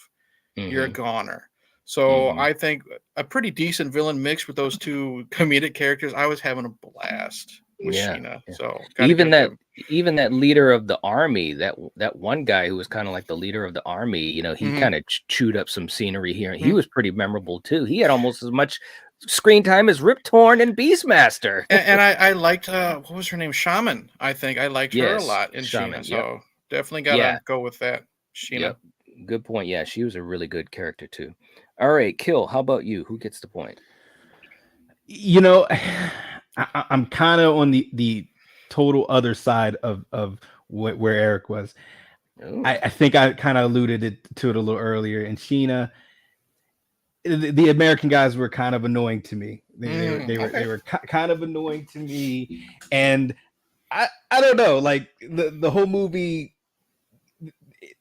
you're a Mhm. goner. So Mhm. I think a pretty decent villain mixed with those two comedic characters. I was having a blast with Yeah, Sheena. yeah. So gotta Even give it to him. that leader of the army, that one guy who was kind of like the leader of the army, he Mhm. kind of chewed up some scenery here. He Mhm. was pretty memorable too. He had almost as much screen time as Rip Torn and Beastmaster. And I liked what was her name? Shaman. I think I liked her a Yes, lot in Shaman. Sheena. Yep. So definitely Yeah. gotta go with that. Sheena. Yep. Good point. Yeah, she was a really good character too. All right, Kill. How about you? Who gets the point? I'm kind of on the total other side of where Eric was. Ooh. I think I kind of alluded to it a little earlier. And Sheena, the American guys were kind of annoying to me. They were kind of annoying to me, and I don't know, like the whole movie.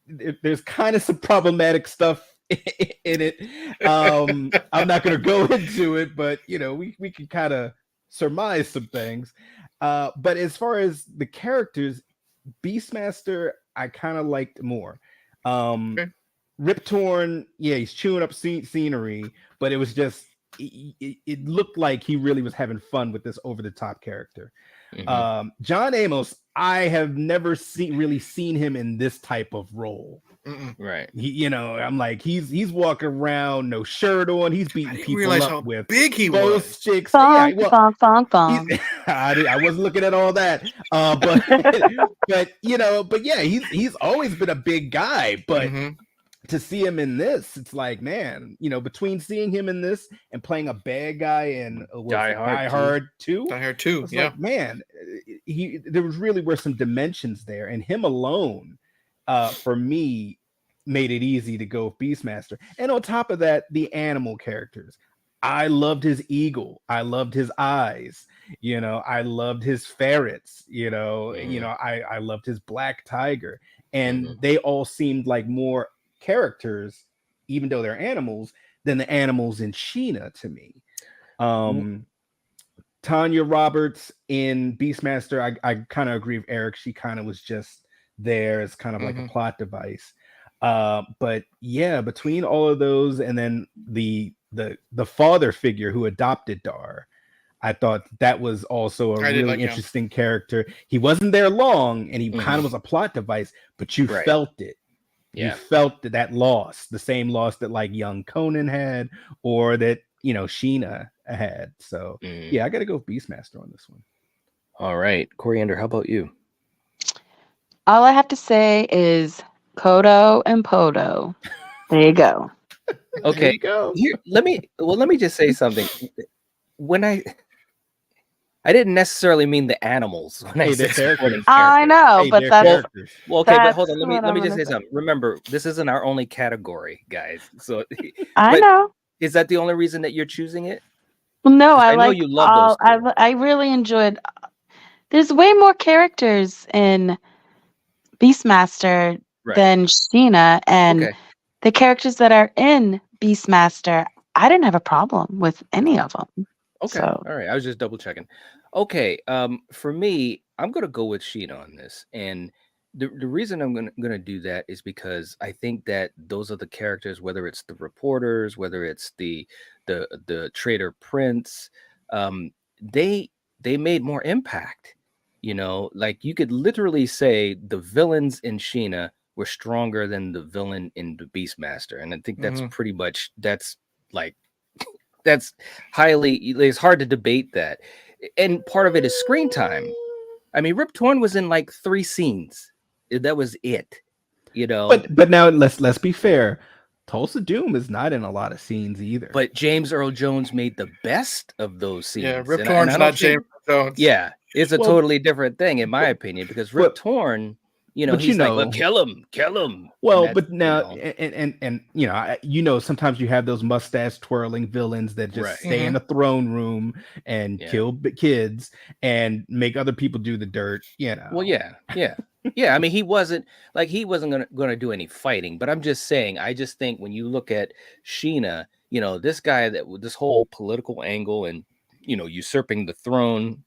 There's kind of some problematic stuff in it. I'm not going to go into it, but we can kind of surmise some things. But as far as the characters, Beastmaster, I kind of liked more. Okay. Rip Torn, yeah, he's chewing up scenery, but it was just it looked like he really was having fun with this over the top character. Mhm. John Amos, I have never really seen him in this type of role. Mm-mm. Right. I'm like, he's walking around, no shirt on. He's I beating didn't people realize up how with big he both was. chicks. Bonk, Yeah, well, bonk, bonk, bonk. I wasn't looking at all that. But but yeah, he's always been a big guy. But Mhm. to see him in this, it's like, man, between seeing him in this and playing a bad guy in Die Hard Die 2. Hard 2, Die Hard 2, it's yeah. like, man, there was really were some dimensions there, and him alone, for me, made it easy to go with Beastmaster. And on top of that, the animal characters. I loved his eagle. I loved his eyes. I loved his ferrets. I loved his black tiger. And they all seemed like more characters, even though they're animals, than the animals in Sheena to me. Tanya Roberts in Beastmaster, I kind of agree with Eric. She kind of was just there as kind of like a plot device. But yeah, between all of those and then the father figure who adopted Dar, I thought that was also a really interesting character. He wasn't there long, and he kind of was a plot device, but you felt it. Yeah. You felt that loss, the same loss that like young Conan had, or that Sheena had. So yeah, I got to go with Beastmaster on this one. All right, Coriander, how about you? All I have to say is Kodo and Podo. There you go. Okay, there you go. Here, let me just say something. When I didn't necessarily mean the animals when I said supporting characters. I know, but that's okay. But hold on, let me just say something. Remember, this isn't our only category, guys. So I know. Is that the only reason that you're choosing it? Well, no, I know you love those two. I really enjoyed. There's way more characters in Beastmaster than Sheena, and the characters that are in Beastmaster, I didn't have a problem with any of them. Okay. So. All right. I was just double checking. Okay. For me, I'm going to go with Sheena on this. And the reason I'm going to do that is because I think that those are the characters, whether it's the reporters, whether it's the trader prince, they made more impact. Like you could literally say the villains in Sheena were stronger than the villain in the Beastmaster. And I think that's pretty much, that's highly, it's hard to debate that. And part of it is screen time. I mean, Rip Torn was in like 3 scenes. That was it, But now let's be fair. Tulsa Doom is not in a lot of scenes either. But James Earl Jones made the best of those scenes. Yeah, Rip Torn's not James Earl Jones. Yeah, it's a totally different thing in my opinion, because Rip Torn, he's like, well, kill him. Well, but now, and sometimes you have those mustache twirling villains that just stay in the throne room and kill kids and make other people do the dirt. Well, yeah. I mean, he wasn't gonna do any fighting, but I'm just saying. I just think when you look at Sheena, this guy this whole political angle and usurping the throne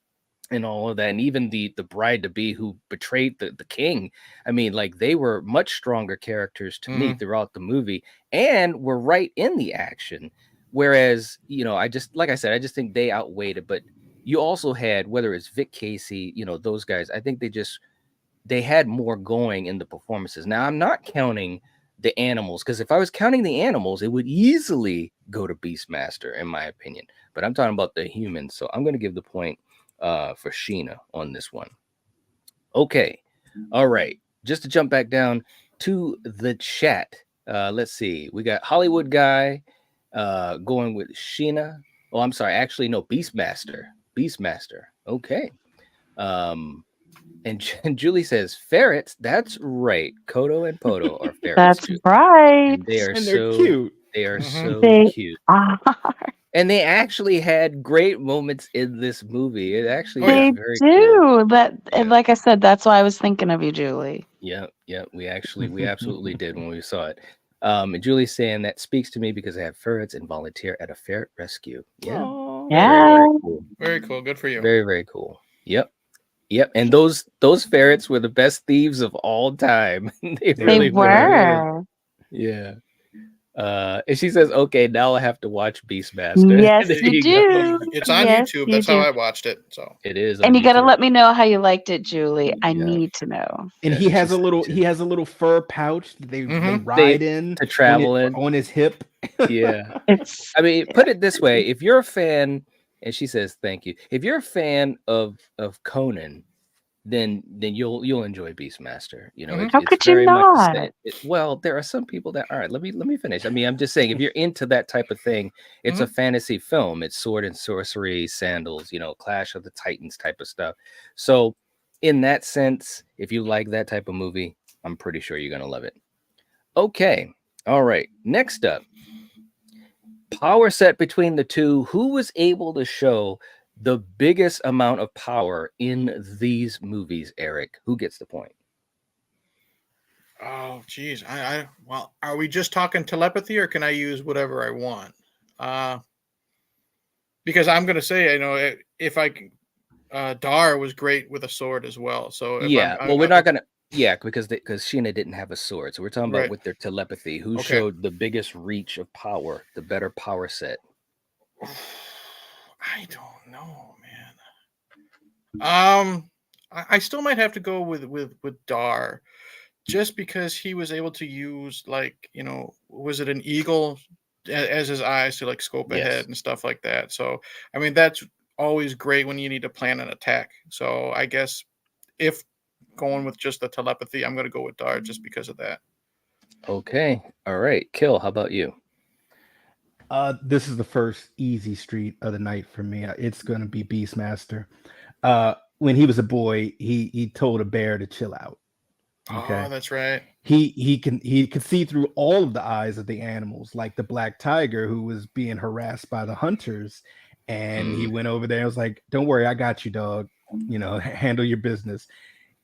and all of that, and even the bride to be who betrayed the king. I mean, like they were much stronger characters to me throughout the movie, and were right in the action. Whereas, I just think they outweighed it. But you also had, whether it's Vic Casey, those guys. I think they had more going in the performances. Now, I'm not counting the animals, because if I was counting the animals, it would easily go to Beastmaster, in my opinion. But I'm talking about the humans, so I'm going to give the point for Sheena on this one. Okay. All right. Just to jump back down to the chat. Let's see. We got Hollywood Guy going with Sheena. Oh, I'm sorry. Actually, no, Beastmaster. Okay. And Julie says ferrets. That's right. Kodo and Podo are ferrets. That's too. right. And they're so cute. They are so cute. And they actually had great moments in this movie. It actually they was very do. Cool. Like I said, that's why I was thinking of you, Julie. Yeah. We absolutely did when we saw it. And Julie's saying that speaks to me because I have ferrets and volunteer at a ferret rescue. Yeah. Aww. Yeah. Very cool. Very cool. Good for you. Very, very cool. Yep. And those ferrets were the best thieves of all time. They really were. Yeah. And she says, okay, now I have to watch Beastmaster. Yes, you do. It's on YouTube. That's how I watched it. So it is. And you got to let me know how you liked it, Julie. I need to know. And he has a little fur pouch that they ride in to travel on his hip. Yeah. I mean, put it this way: if you're a fan, and she says thank you. If you're a fan of Conan, then you'll enjoy Beastmaster. You know, Mhm. How it's could you very much the not? same. Well, there are some people that aren't. Let me finish. I mean, I'm just saying, if you're into that type of thing, it's a fantasy film. It's sword and sorcery, sandals, you know, Clash of the Titans type of stuff. So, in that sense, if you like that type of movie, I'm pretty sure you're gonna love it. Okay, all right. Next up, power set between the two. Who was able to show the biggest amount of power in these movies, Eric? Who gets the point? Oh, geez. Well, are we just talking telepathy, or can I use whatever I want? Uh, because I'm gonna say, if I can, Dar was great with a sword as well. So if Yeah, well, we're not gonna. Yeah, because Sheena didn't have a sword, so we're talking about right, with their telepathy. Who okay. showed the biggest reach of power, the better power set? I don't know, man. I still might have to go with Dar, just because he was able to use, like, was it an eagle as his eyes to like scope ahead Yes. and stuff like that. So I mean, that's always great when you need to plan an attack. So I guess if going with just the telepathy, I'm going to go with Dar just because of that. Okay. All right. Kill. How about you? This is the first easy street of the night for me. It's gonna be Beastmaster. When he was a boy, he told a bear to chill out. Oh, Okay. that's right. He could see through all of the eyes of the animals, like the black tiger who was being harassed by the hunters, and he went over there and was like, "Don't worry, I got you, dog. You know, handle your business."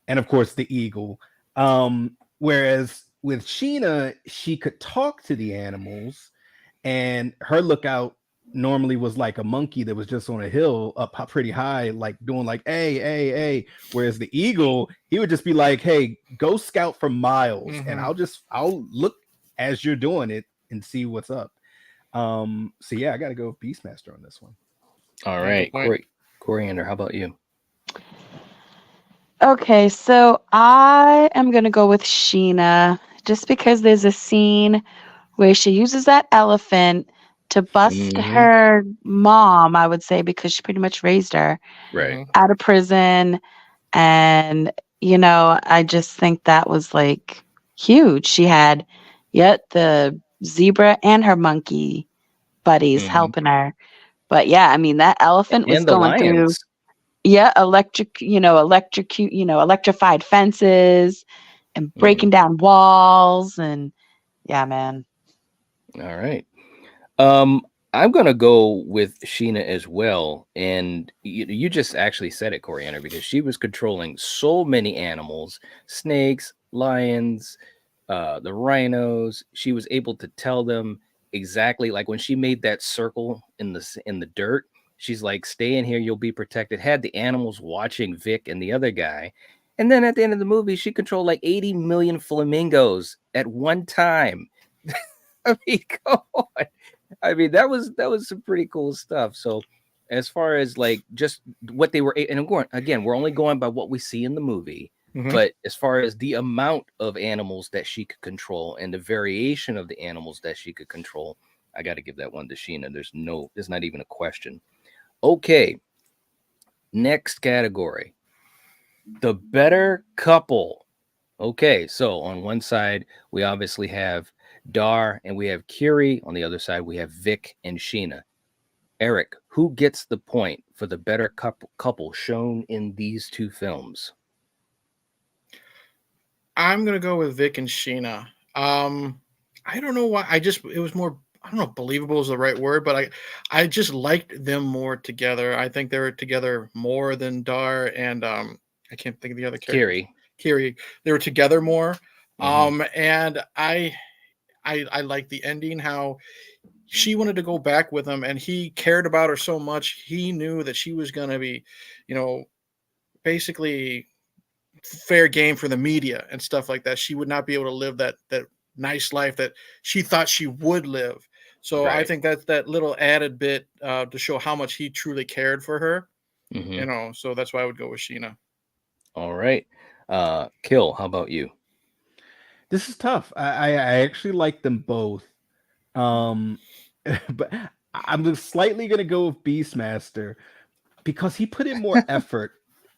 And of course, the eagle. Whereas with Sheena, she could talk to the animals, and her lookout normally was like a monkey that was just on a hill up pretty high, like doing like hey. Whereas the eagle, he would just be like, hey, go scout for miles, and I'll look as you're doing it and see what's up. So yeah, I gotta go with Beastmaster on this one. All Yeah, good right, point. Coriander. How about you? Okay, so I am gonna go with Sheena just because there's a scene where she uses that elephant to bust Mm-hmm. her mom, I would say, because she pretty much raised her Right. out of prison. And, I just think that was like huge. She had yet the zebra and her monkey buddies Mm-hmm. helping her. But yeah, I mean, that elephant was And the going through, lions. yeah, electrified fences and Mm. breaking down walls. And yeah, man. All right. Um, I'm gonna go with Sheena as well, and you just actually said it, Coriander, because she was controlling so many animals, snakes, lions, the rhinos. She was able to tell them exactly, like when she made that circle in the dirt. She's like, "Stay in here, you'll be protected." Had the animals watching Vic and the other guy, and then at the end of the movie, she controlled like 80 million flamingos at one time. I mean, come on. I mean, that was some pretty cool stuff. So, as far as like just what they were, and again, we're only going by what we see in the movie. Mhm. But as far as the amount of animals that she could control and the variation of the animals that she could control, I got to give that one to Sheena. There's not even a question. Okay, next category, the better couple. Okay, so on one side, we obviously have Dar and we have Curie. On the other side, we have Vic and Sheena. Eric, who gets the point for the better couple shown in these two films? I'm gonna go with Vic and Sheena. I don't know why. It was more. I don't know if believable is the right word, but I just liked them more together. I think they were together more than Dar and I can't think of the other characters. Curie. Kiri. They were together more. Mhm. And I like the ending. How she wanted to go back with him, and he cared about her so much. He knew that she was gonna be, you know, basically fair game for the media and stuff like that. She would not be able to live that nice life that she thought she would live. So I Right. think that's that little added bit to show how much he truly cared for her. Mhm. So that's why I would go with Sheena. All right. Kill, how about you? This is tough. I actually like them both. Um, but I'm slightly gonna go with Beastmaster because he put in more effort.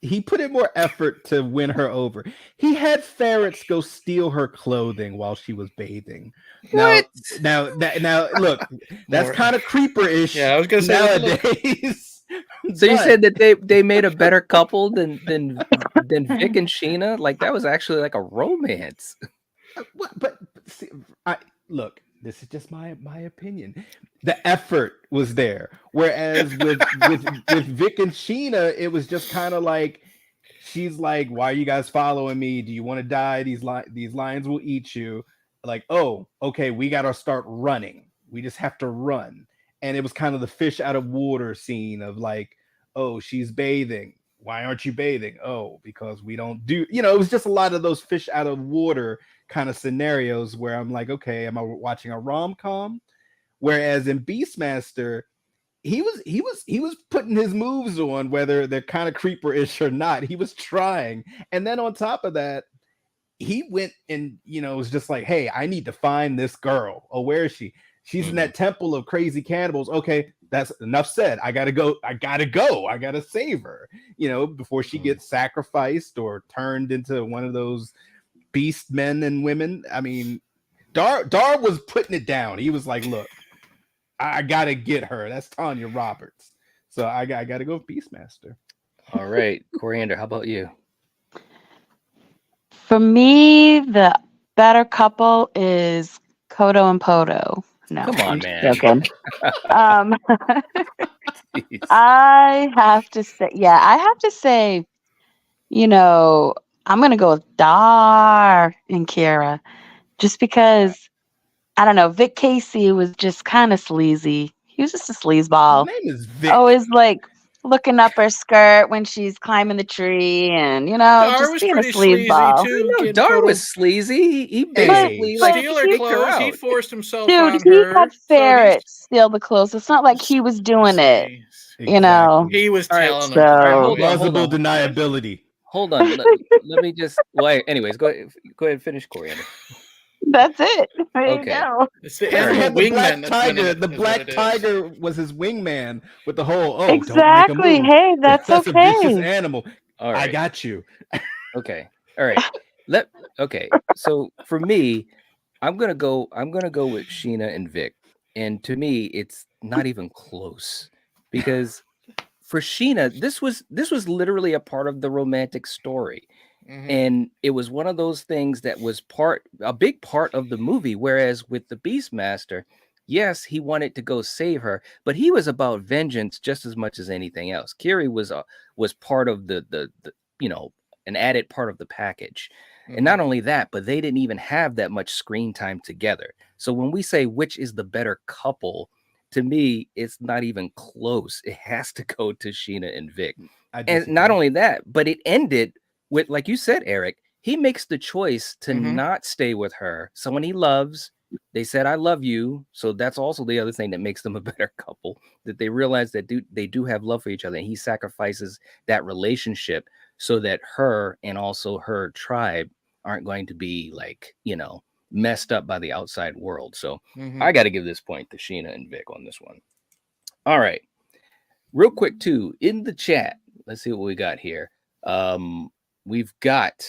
he put in more effort to win her over. He had ferrets go steal her clothing while she was bathing. What? Now, look, that's More- kind of creeper-ish Yeah, I was gonna say that's a little- nowadays. So you But- said that they made a better couple than Vic and Sheena? Like that was actually like a romance. But see, look, this is just my opinion. The effort was there, whereas with Vic and Sheena, it was just kind of like she's like, "Why are you guys following me? Do you want to die? These lions will eat you." Like, oh, okay, we got to start running. We just have to run, and it was kind of the fish out of water scene of like, "Oh, she's bathing. Why aren't you bathing? Oh, because we don't do." You know, it was just a lot of those fish out of water kind of scenarios where I'm like, okay, am I watching a rom-com? Whereas in Beastmaster, he was putting his moves on, whether they're kind of creeper-ish or not. He was trying. And then on top of that, he went and, you know, was just like, hey, I need to find this girl. Oh, where is she? She's in that temple of crazy cannibals. Okay, that's enough said. I gotta go. I gotta save her, you know, before she gets sacrificed or turned into one of those beast men and women. I mean, Dar was putting it down. He was like, look, I gotta get her. That's Tanya Roberts. So I gotta go with Beastmaster. All right, Coriander, how about you? For me, the better couple is Kodo and Podo. No, Come on, I'm man. joking. Jeez. I have to say, you know, I'm gonna go with Dar and Kira, just because I don't know. Vic Casey was just kind of sleazy. He was just a sleazeball. His name is Vic. Always like looking up her skirt when she's climbing the tree, and Dar just was being a pretty sleazy sleazeball. too. No, getting Dar Kodo- was sleazy. He Hey, basically like steal her faked her clothes. He out. forced himself Dude, on he her. had So ferrets steal the clothes. It's not like he was doing it, you know. he was All right, telling so- them. All right, to hold do on, it. Plausible deniability. Hold on. Let me just. Well, anyways, go ahead and finish, Coriander. That's it. There Okay. you go. It's the All right. animal Had the black wingman that's winning tiger. it, The is what black it is. tiger was his wingman with the whole don't make a Exactly. move. Hey, that's a vicious okay. animal. All I right. got you. Okay. All right. Okay. So for me, I'm gonna go with Sheena and Vic. And to me, it's not even close. Because for Sheena, this was literally a part of the romantic story. Mhm. And it was one of those things that was a big part of the movie. Whereas with the Beastmaster, yes, he wanted to go save her, but he was about vengeance just as much as anything else. Kiri was part of the you know, an added part of the package. And not only that, but they didn't even have that much screen time together. So when we say which is the better couple, to me, it's not even close. It has to go to Sheena and Vic. And not only that, but it ended with, like you said, Eric, he makes the choice to not stay with her. Someone he loves. They said, I love you. So that's also the other thing that makes them a better couple, that they realize that they do have love for each other. And he sacrifices that relationship so that her and also her tribe aren't going to be like, you know, messed up by the outside world. So I got to give this point to Sheena and Vic on this one. All right. Real quick, too, in the chat, let's see what we got here. We've got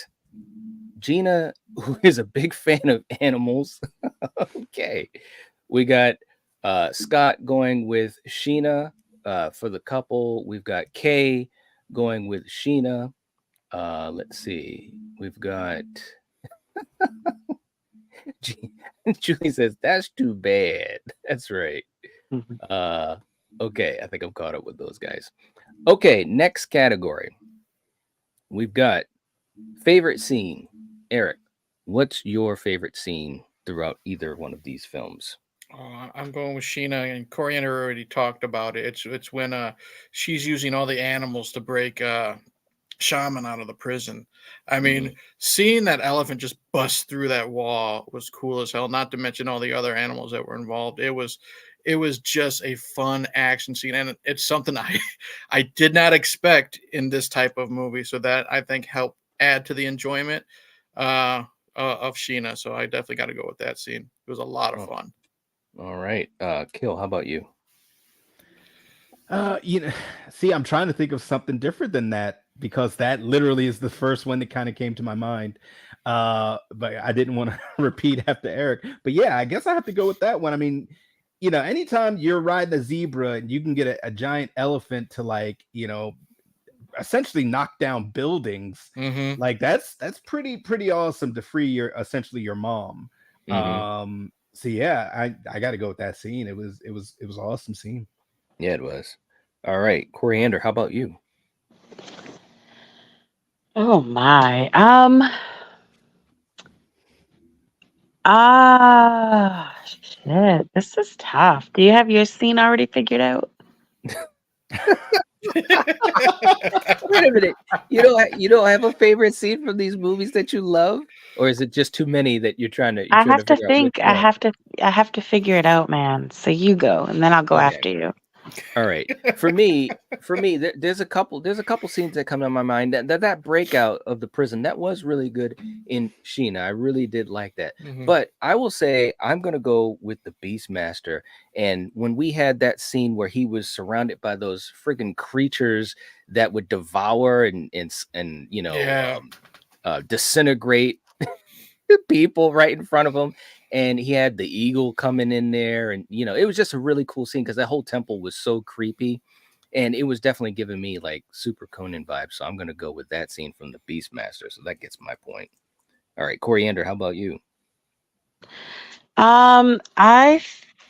Gina, who is a big fan of animals. Okay. We got Scott going with Sheena for the couple. We've got Kay going with Sheena. Let's see. We've got Julie says, that's too bad. That's right. Okay, I think I'm caught up with those guys. Okay, next category. We've got favorite scene. Eric, what's your favorite scene throughout either one of these films? I'm going with Sheena, and Coriander already talked about it. It's when she's using all the animals to break Shaman out of the prison. I mean, seeing that elephant just bust through that wall was cool as hell. Not to mention all the other animals that were involved. It was just a fun action scene, and it's something I did not expect in this type of movie. So that I think helped add to the enjoyment of Sheena. So I definitely got to go with that scene. It was a lot of fun. All right, Kill. How about you? You know, see, I'm trying to think of something different than that. because that literally is the first one that kind of came to my mind. But I didn't want to repeat after Eric. But yeah, I guess I have to go with that one. I mean, anytime you're riding a zebra and you can get a giant elephant to like, essentially knock down buildings, Mm-hmm. like that's pretty awesome to free essentially your mom. So yeah, I got to go with that scene. It was an awesome scene. Yeah, it was. All right, Coriander, how about you? Oh my. Shit. This is tough. Do you have your scene already figured out? Wait a minute. You don't have a favorite scene from these movies that you love, or is it just too many that you're trying to I have to figure out think. which I one? have to figure it out, man. So you go, and then I'll go Okay. after you. All right. For me, there's a couple scenes that come to my mind. That breakout of the prison, that was really good in Sheena. I really did like that. Mhm. But I will say I'm gonna go with the Beastmaster. And when we had that scene where he was surrounded by those friggin' creatures that would devour and Yeah. disintegrate people right in front of him, and he had the eagle coming in there, and it was just a really cool scene because that whole temple was so creepy, and it was definitely giving me like Super Conan vibes. So I'm gonna go with that scene from the Beastmaster. So that gets my point. All right, Coriander, how about you? I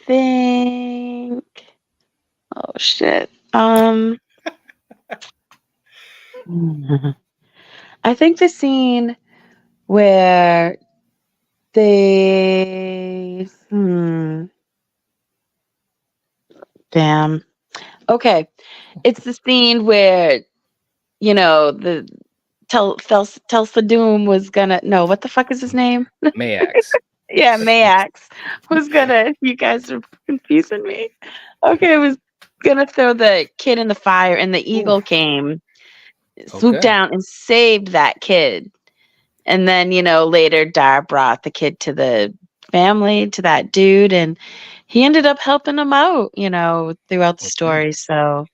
think. Oh shit. I think the scene where they. Damn. Okay, it's the scene where the Telsa Doom was gonna. No, what the fuck is his name? Mayax. Yeah, Mayax was gonna. You guys are confusing me. Okay, was gonna throw the kid in the fire, and the eagle came, swooped Okay. down, and saved that kid. And then later, Dar brought the kid to the family, to that dude, and he ended up helping him out. Throughout the Okay. story. So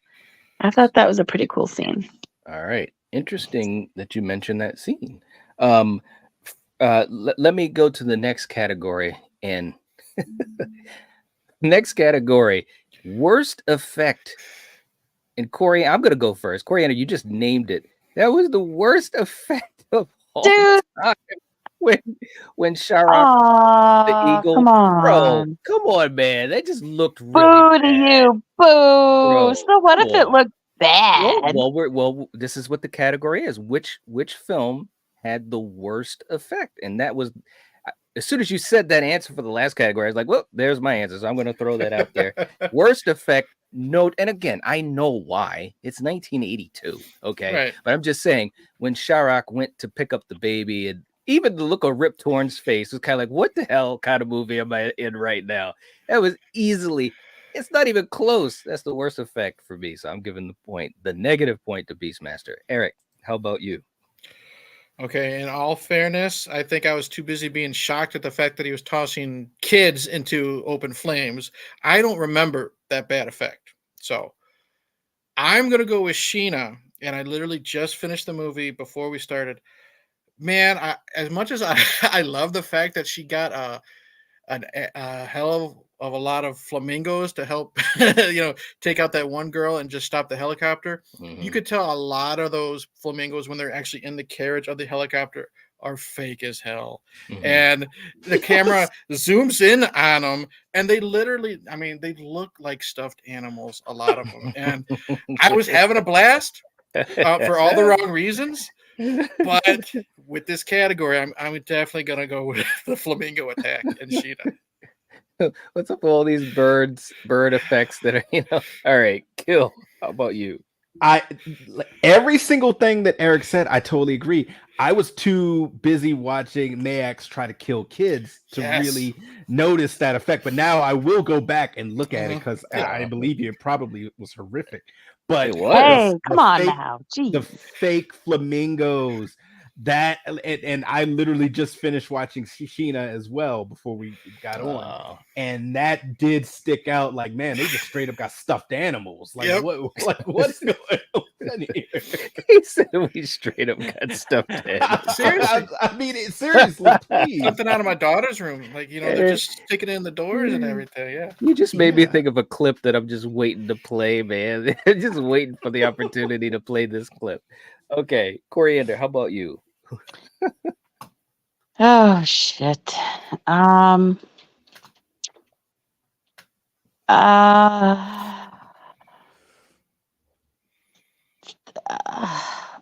I thought that was a pretty cool scene. All right. Interesting that you mentioned that scene. Let me go to the next category. And next category, worst effect. And Corey, I'm gonna go first. Coriander, you just named it. That was the worst effect of all Dude. time. When Sharak the Aw, eagle, come bro, on. come on, man. That just looked really Boo to bad. you. Boo. Bro, So what if come it on. looked bad? Well, this is what the category is. Which film had the worst effect? And that was, as soon as you said that answer for the last category, I was like, well, there's my answer. So I'm going to throw that out there. Worst effect, note. And again, I know why. It's 1982. Okay. Right. But I'm just saying, when Sharak went to pick up the baby, and even the look of Rip Torn's face was kind of like, what the hell kind of movie am I in right now? That was easily, it's not even close. That's the worst effect for me. So I'm giving the negative point to Beastmaster. Eric, how about you? Okay, in all fairness, I think I was too busy being shocked at the fact that he was tossing kids into open flames. I don't remember that bad effect. So I'm going to go with Sheena. And I literally just finished the movie before we started. Man, as much as I love the fact that she got a hell of a lot of flamingos to help, take out that one girl and just stop the helicopter. Mm-hmm. You could tell a lot of those flamingos when they're actually in the carriage of the helicopter are fake as hell. Mm-hmm. And the camera zooms in on them, and they literally, they look like stuffed animals, a lot of them. And I was having a blast for all the wrong reasons. But with this category, I'm definitely gonna go with the flamingo attack and Sheena. What's up with all these bird effects that are, all right, Kill. How about you? Every single thing that Eric said, I totally agree. I was too busy watching Mayax try to kill kids to really notice that effect. But now I will go back and look at it because I believe you, it probably was horrific. But it was. Hey, come on now. Jeez. The fake flamingos, That and I literally just finished watching Sheena as well before we got on, Oh. and that did stick out. Like, man, they just straight up got stuffed animals. Like, Yep. what's going on here? He said we straight up got stuffed in. Seriously. I mean, seriously, please. Something out of my daughter's room. Like, they're just sticking it in the doors and everything. Yeah. You just made me Yeah. think of a clip that I'm just waiting to play, man. Just waiting for the opportunity to play this clip. Okay, Coriander, how about you? Oh shit. Uh,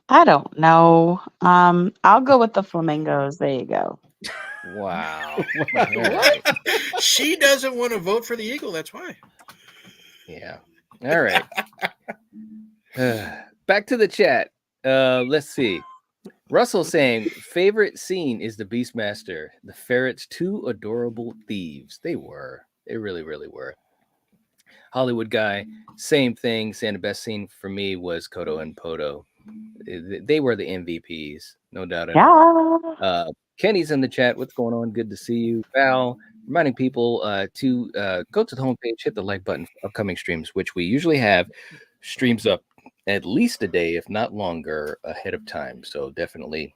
I don't know. I'll go with the flamingos. There you go. Wow. What? She doesn't want to vote for the eagle. That's why. Yeah. All right. Back to the chat. Let's see. Russell saying favorite scene is the Beastmaster. The ferrets, two adorable thieves. They were. They really, really were. Hollywood guy, same thing. Saying the best scene for me was Kodo and Podo. They were the MVPs, no doubt at all. Yeah. Kenny's in the chat. What's going on? Good to see you. Val, reminding people to go to the homepage, hit the like button for upcoming streams, which we usually have streams up at least a day, if not longer, ahead of time. So definitely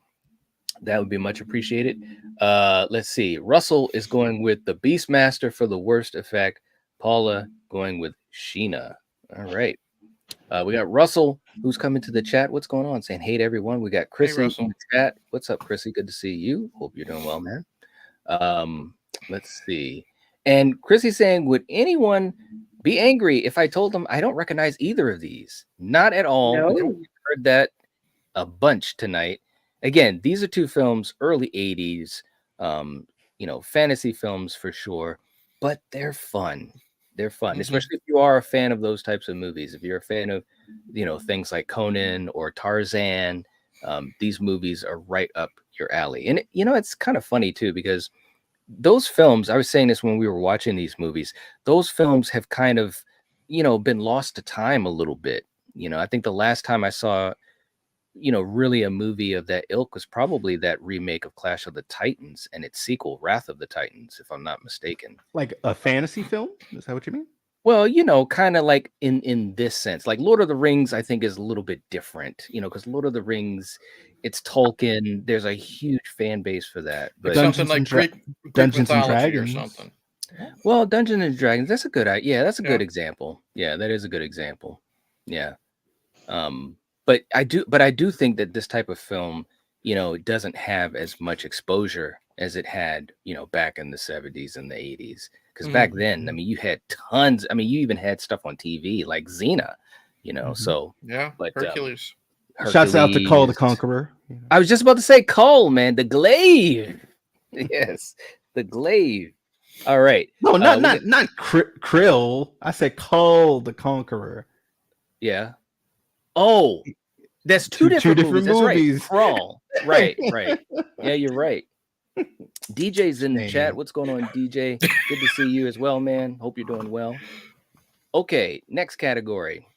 that would be much appreciated. Let's see. Russell is going with the Beastmaster for the worst effect. Paula going with Sheena. All right. We got Russell, who's coming to the chat. What's going on? Saying hey to everyone. We got Chrissy in Russell. the chat. What's up, Chrissy? Good to see you. Hope you're doing well, man. Let's see. And Chrissy saying, would anyone be angry if I told them I don't recognize either of these? Not at all. No. Because we've heard that a bunch tonight. Again, these are two films, early 80s, fantasy films for sure, but they're fun. They're fun, especially if you are a fan of those types of movies. If you're a fan of, things like Conan or Tarzan, these movies are right up your alley. And, it's kind of funny too, because those films, I was saying this when we were watching these movies, those films have kind of, been lost to time a little bit. I think the last time I saw, really a movie of that ilk was probably that remake of Clash of the Titans and its sequel, Wrath of the Titans, if I'm not mistaken. Like a fantasy film? Is that what you mean? Well, kind of like in this sense, like Lord of the Rings, I think is a little bit different, because Lord of the Rings, it's Tolkien. There's a huge fan base for that. But Something like Greek Dungeons and mythology or Dragons. something. Well, Dungeons and Dragons, that's a good idea. Yeah, that's a Yeah. good example. Yeah, that is a good example. Yeah. But I do think that this type of film, it doesn't have as much exposure as it had, back in the 70s and the 80s. Because back then, I mean, you had tons. I mean, you even had stuff on TV like Xena, so. Yeah, But Hercules. Shouts out to Call the Hercules. Conqueror. I was just about to say Cole, man, the glaive. Yes, the glaive. All right. No, not Krill. I said Call the Conqueror. Yeah. Oh, that's two different movies. That's right. Crawl. Right. Yeah, you're right. DJ's in the chat. What's going on, DJ? Good to see you as well, man. Hope you're doing well. Okay, next category.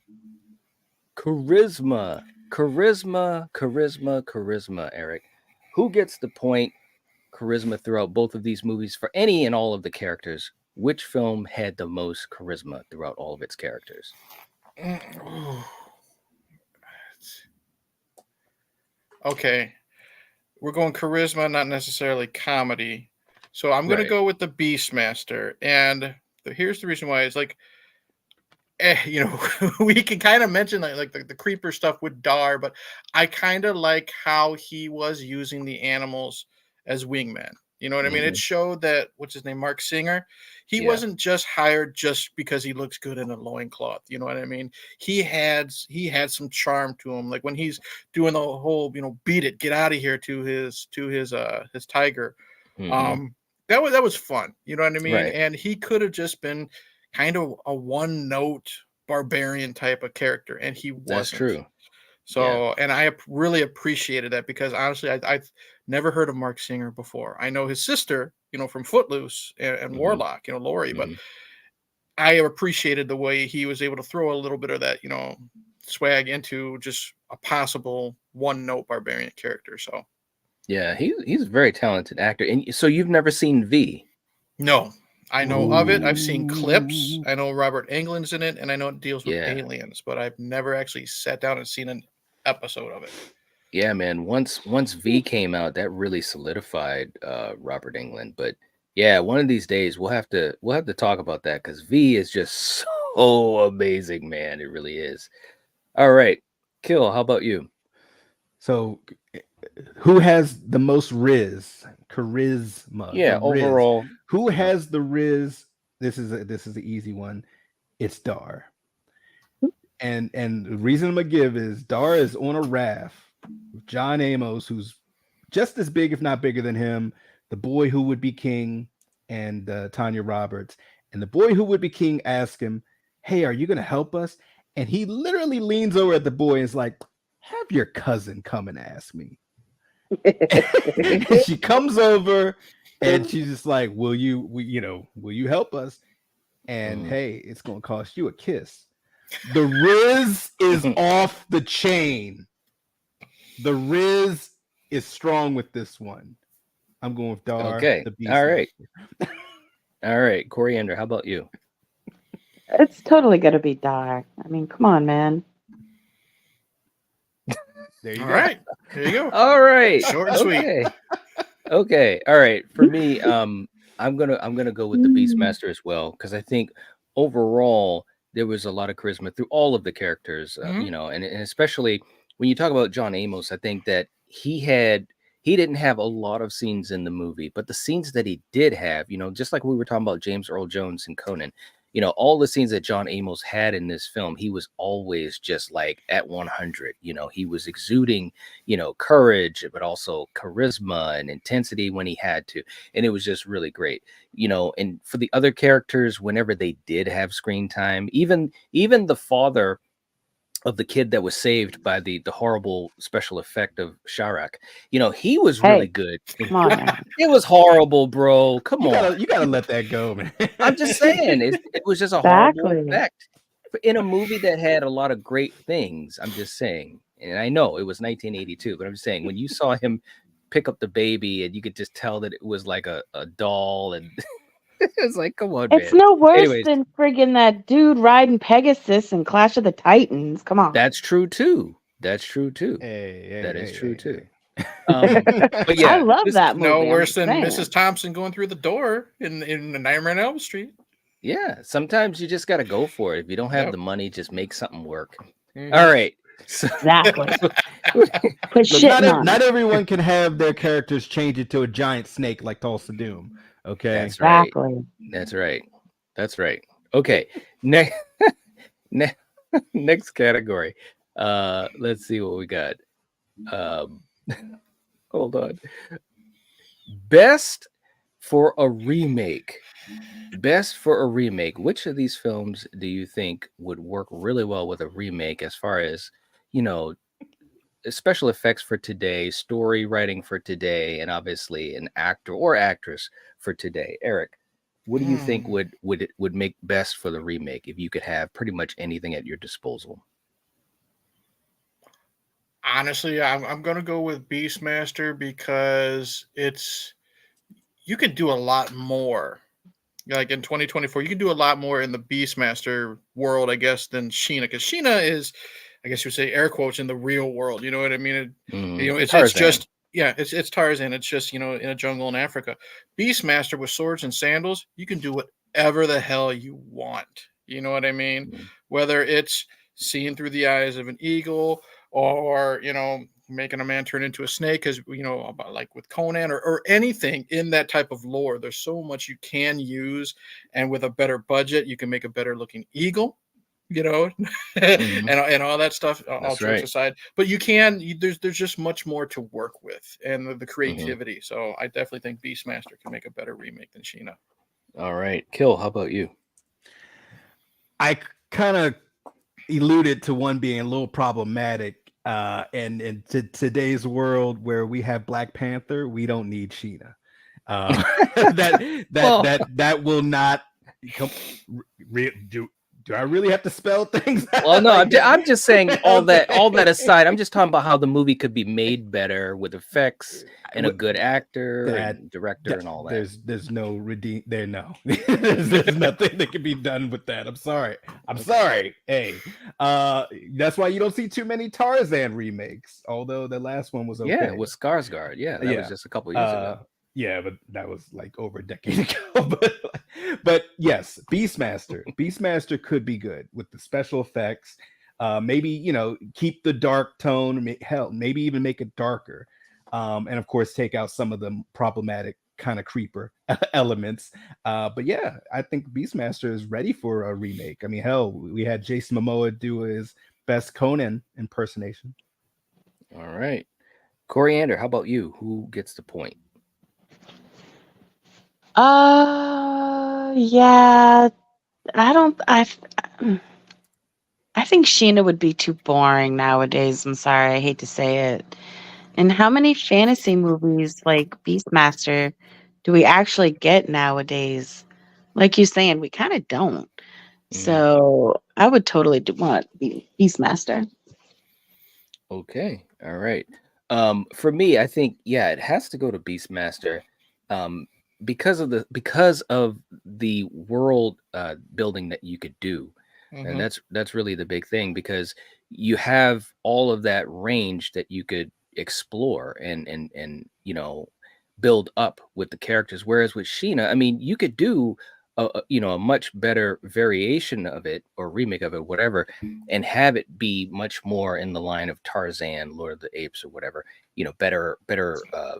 Charisma, Eric. Who gets the point? Charisma throughout both of these movies for any and all of the characters. Which film had the most charisma throughout all of its characters? Okay. We're going charisma, not necessarily comedy. So I'm going to go with the Beastmaster. And here's the reason why. It's like, we can kind of mention like the creeper stuff with Dar, but I kind of like how he was using the animals as wingmen. You know what I mean? It showed that, what's his name, Mark Singer, he wasn't just hired just because he looks good in a loincloth. You know what I mean? He had some charm to him. Like when he's doing the whole, beat it, get out of here to his tiger. That was fun. You know what I mean? Right. And he could have just been kind of a one-note barbarian type of character, and he wasn't. That's true. So, and I really appreciated that because honestly, I've never heard of Mark Singer before. I know his sister, from Footloose and Warlock, Lori, but I appreciated the way he was able to throw a little bit of that, swag into just a possible one-note barbarian character. So Yeah, he's a very talented actor. And so you've never seen V? No, I know of it. I've seen clips. Ooh. I know Robert Englund's in it, and I know it deals with Yeah. aliens, but I've never actually sat down and seen an episode of it. Yeah, man. Once V came out, that really solidified Robert Englund. But yeah, one of these days we'll have to talk about that because V is just so amazing, man. It really is. All right, Kill. How about you? So, who has the most charisma? Yeah, the riz. overall. Who has the riz? This is the easy one. It's Dar. And the reason I'm gonna give is Dar is on a raft with John Amos, who's just as big, if not bigger than him, the boy who would be king, and Tanya Roberts. And the boy who would be king asks him, "Hey, are you gonna help us?" And he literally leans over at the boy and is like, "Have your cousin come and ask me." And she comes over and she's just like, will you help us? And hey, it's gonna cost you a kiss. The riz is off the chain. The riz is strong with this one. I'm going with Dar. Okay. The Beastmaster. All right. All right, Coriander. How about you? It's totally gonna be Dar. I mean, come on, man. There you All go. right, there you go. All right. Short and sweet. Okay. Okay. All right. For me, I'm gonna go with the Beastmaster as well because I think overall there was a lot of charisma through all of the characters. Mhm. And especially when you talk about John Amos, I think that he didn't have a lot of scenes in the movie, but the scenes that he did have, just like we were talking about James Earl Jones and Conan, all the scenes that John Amos had in this film, he was always just like at 100. He was exuding, courage, but also charisma and intensity when he had to. And it was just really great, and for the other characters, whenever they did have screen time, even the father of the kid that was saved by the horrible special effect of Sharak, he was really good. Come on, man. It was horrible, bro. Come on. You gotta let that go, man. I'm just saying, it was just a horrible Exactly. effect in a movie that had a lot of great things. I'm just saying, and I know it was 1982, but I'm just saying when you saw him pick up the baby and you could just tell that it was like a doll, and it's like, come on, It's man. no worse Anyways. than friggin' that dude riding Pegasus in Clash of the Titans. Come on. That's true too. That is true too. But yeah, I love that movie. No I'm worse just than saying. Mrs. Thompson going through the door in the Nightmare on Elm Street. Yeah, sometimes you just got to go for it. If you don't have Yep. the money, just make something work. Mhm. All right. So, Exactly. Put Look, shit on not it. everyone can have their characters change into a giant snake like Tulsa Doom. Okay. that's right. Exactly. That's right. That's right. Okay. Next next category. Let's see what we got. Hold on. Best for a remake. Best for a remake. Which of these films do you think would work really well with a remake as far as, special effects for today, story writing for today, and obviously an actor or actress for today? Eric, what do you think would make best for the remake if you could have pretty much anything at your disposal? Honestly, I'm gonna go with Beastmaster because you could do a lot more. Like in 2024, you can do a lot more in the Beastmaster world, I guess, than Sheena, because Sheena is, I guess you would say, air quotes, in the real world. You know what I mean? It's Tarzan. just, yeah, it's Tarzan. It's just, in a jungle in Africa. Beastmaster with swords and sandals, you can do whatever the hell you want. You know what I mean? Whether it's seeing through the eyes of an eagle, or making a man turn into a snake, because about like with Conan, or anything in that type of lore. There's so much you can use, and with a better budget, you can make a better looking eagle, and all that stuff. All jokes aside, but there's just much more to work with, and the creativity. So I definitely think Beastmaster can make a better remake than Sheena. All right, Kill. How about you? I kind of alluded to one being a little problematic. And in today's world where we have Black Panther, we don't need Sheena. That will not Do I really have to spell things? Well, no, like I'm just saying all that Okay. aside. I'm just talking about how the movie could be made better with effects and a What- good actor that and director and all that. there's no redeem there. No, there's nothing that can be done with that. I'm sorry. I'm sorry. Hey, that's why you don't see too many Tarzan remakes. Although the last one was okay. Yeah, with Skarsgård. Yeah, that was just a couple years ago. Yeah, but that was like over a decade ago. but yes, Beastmaster could be good with the special effects. Maybe keep the dark tone. Hell, maybe even make it darker. And of course, take out some of the problematic kind of creeper elements. But yeah, I think Beastmaster is ready for a remake. I mean, hell, we had Jason Momoa do his best Conan impersonation. All right, Coriander, how about you? Who gets the point? Yeah, I think Sheena would be too boring nowadays. I'm sorry, I hate to say it. And how many fantasy movies like Beastmaster do we actually get nowadays? Like you're saying, we kind of don't. So I would totally want Beastmaster. Okay. All right. For me, I think it has to go to Beastmaster, um, because of the world building that you could do, and that's really the big thing because you have all of that range that you could explore and build up with the characters. Whereas with Sheena, I mean, you could do a much better variation of it or remake of it, whatever, and have it be much more in the line of Tarzan, Lord of the Apes, or whatever. Better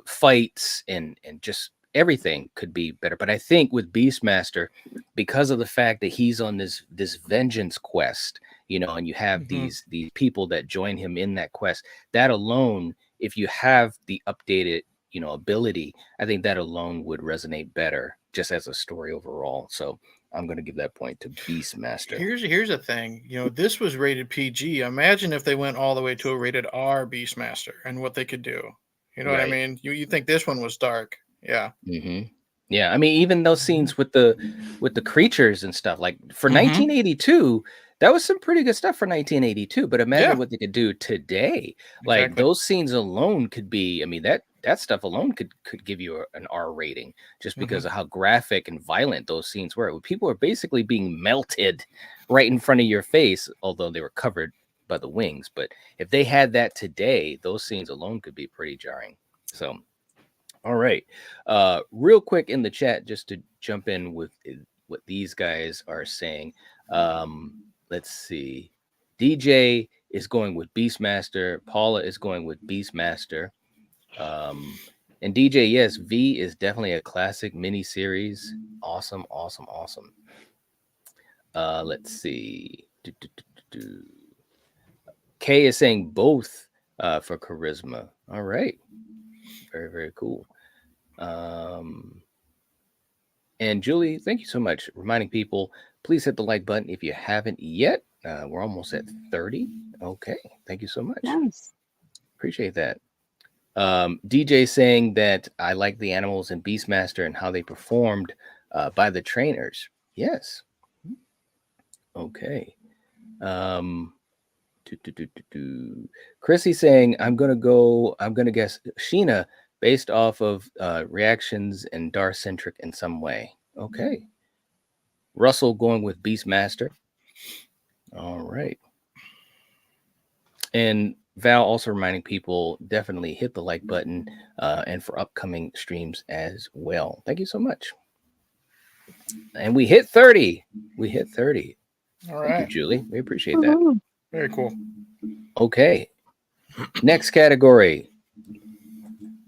fights and just everything could be better. But I think with Beastmaster, because of the fact that he's on this vengeance quest, and you have these people that join him in that quest, that alone, if you have the updated ability, I think that alone would resonate better just as a story overall. So I'm going to give that point to Beastmaster. Here's the thing. This was rated PG. Imagine if they went all the way to a rated R Beastmaster and what they could do. You know what I mean? You think this one was dark? Yeah. Yeah, I mean, even those scenes with the creatures and stuff, like for 1982, that was some pretty good stuff for 1982. But imagine what they could do today. Like those scenes alone could be. I mean, that stuff alone could give you an R rating just because of how graphic and violent those scenes were. People are basically being melted right in front of your face, although they were covered by the wings. But if they had that today, those scenes alone could be pretty jarring. So. All right. Real quick in the chat, just to jump in with what these guys are saying. Let's see. DJ is going with Beastmaster. Paula is going with Beastmaster. And DJ, yes, V is definitely a classic miniseries. Awesome. Let's see. Kay is saying both for charisma. All right. Very, very cool. And Julie, thank you so much. Reminding people, please hit the like button if you haven't yet. We're almost at 30. Okay. Thank you so much. Nice. Appreciate that. DJ saying that I like the animals in Beastmaster and how they performed by the trainers. Yes. Okay. Chrissy saying I'm gonna guess Sheena based off of reactions and Dar-centric in some way. Okay. Russell going with Beastmaster. All right. And Val also reminding people definitely hit the like button and for upcoming streams as well. Thank you so much. And we hit 30. All right. Thank you, Julie. We appreciate that. Very cool. Okay. Next category.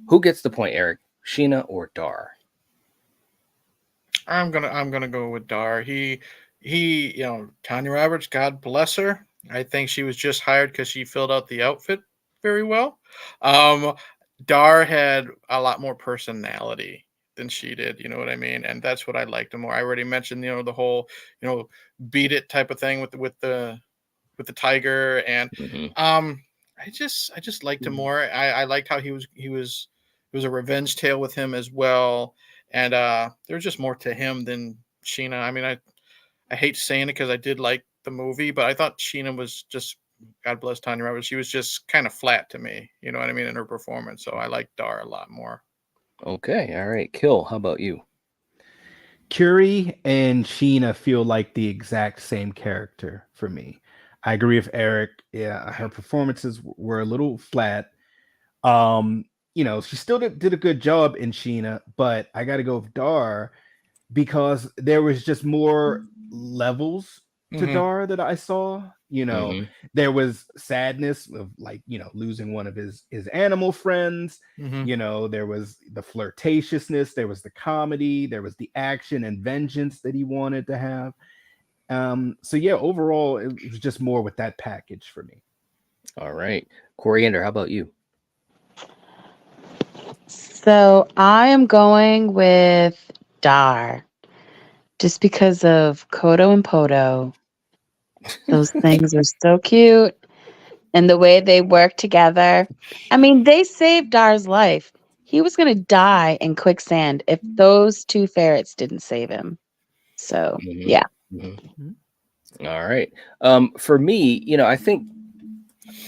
Who gets the point, Eric? Sheena or Dar? I'm gonna go with Dar. He Tanya Roberts, God bless her. I think she was just hired because she filled out the outfit very well. Dar had a lot more personality than she did, you know what I mean? And that's what I liked more. I already mentioned, the whole, beat it type of thing with the tiger, and I just liked him more. I liked how he was a revenge tale with him as well, and there's just more to him than Sheena. I mean, I hate saying it because I did like the movie, but I thought Sheena was just, God bless Tanya Roberts, she was just kind of flat to me. You know what I mean, in her performance. So I like Dar a lot more. Okay, all right. Kill, how about you? Curie and Sheena feel like the exact same character for me. I agree with Eric. Yeah, her performances were a little flat. She still did a good job in Sheena, but I got to go with Dar because there was just more levels to Mm-hmm. Dar that I saw. Mm-hmm. There was sadness of losing one of his animal friends. Mm-hmm. There was the flirtatiousness, there was the comedy, there was the action and vengeance that he wanted to have. So yeah, overall it was just more with that package for me. All right. Coriander, how about you? So I am going with Dar just because of Kodo and Podo. Those things are so cute. And the way they work together. I mean, they saved Dar's life. He was going to die in quicksand if those two ferrets didn't save him. So, Mm-hmm. yeah. Mm-hmm. All right. For me, I think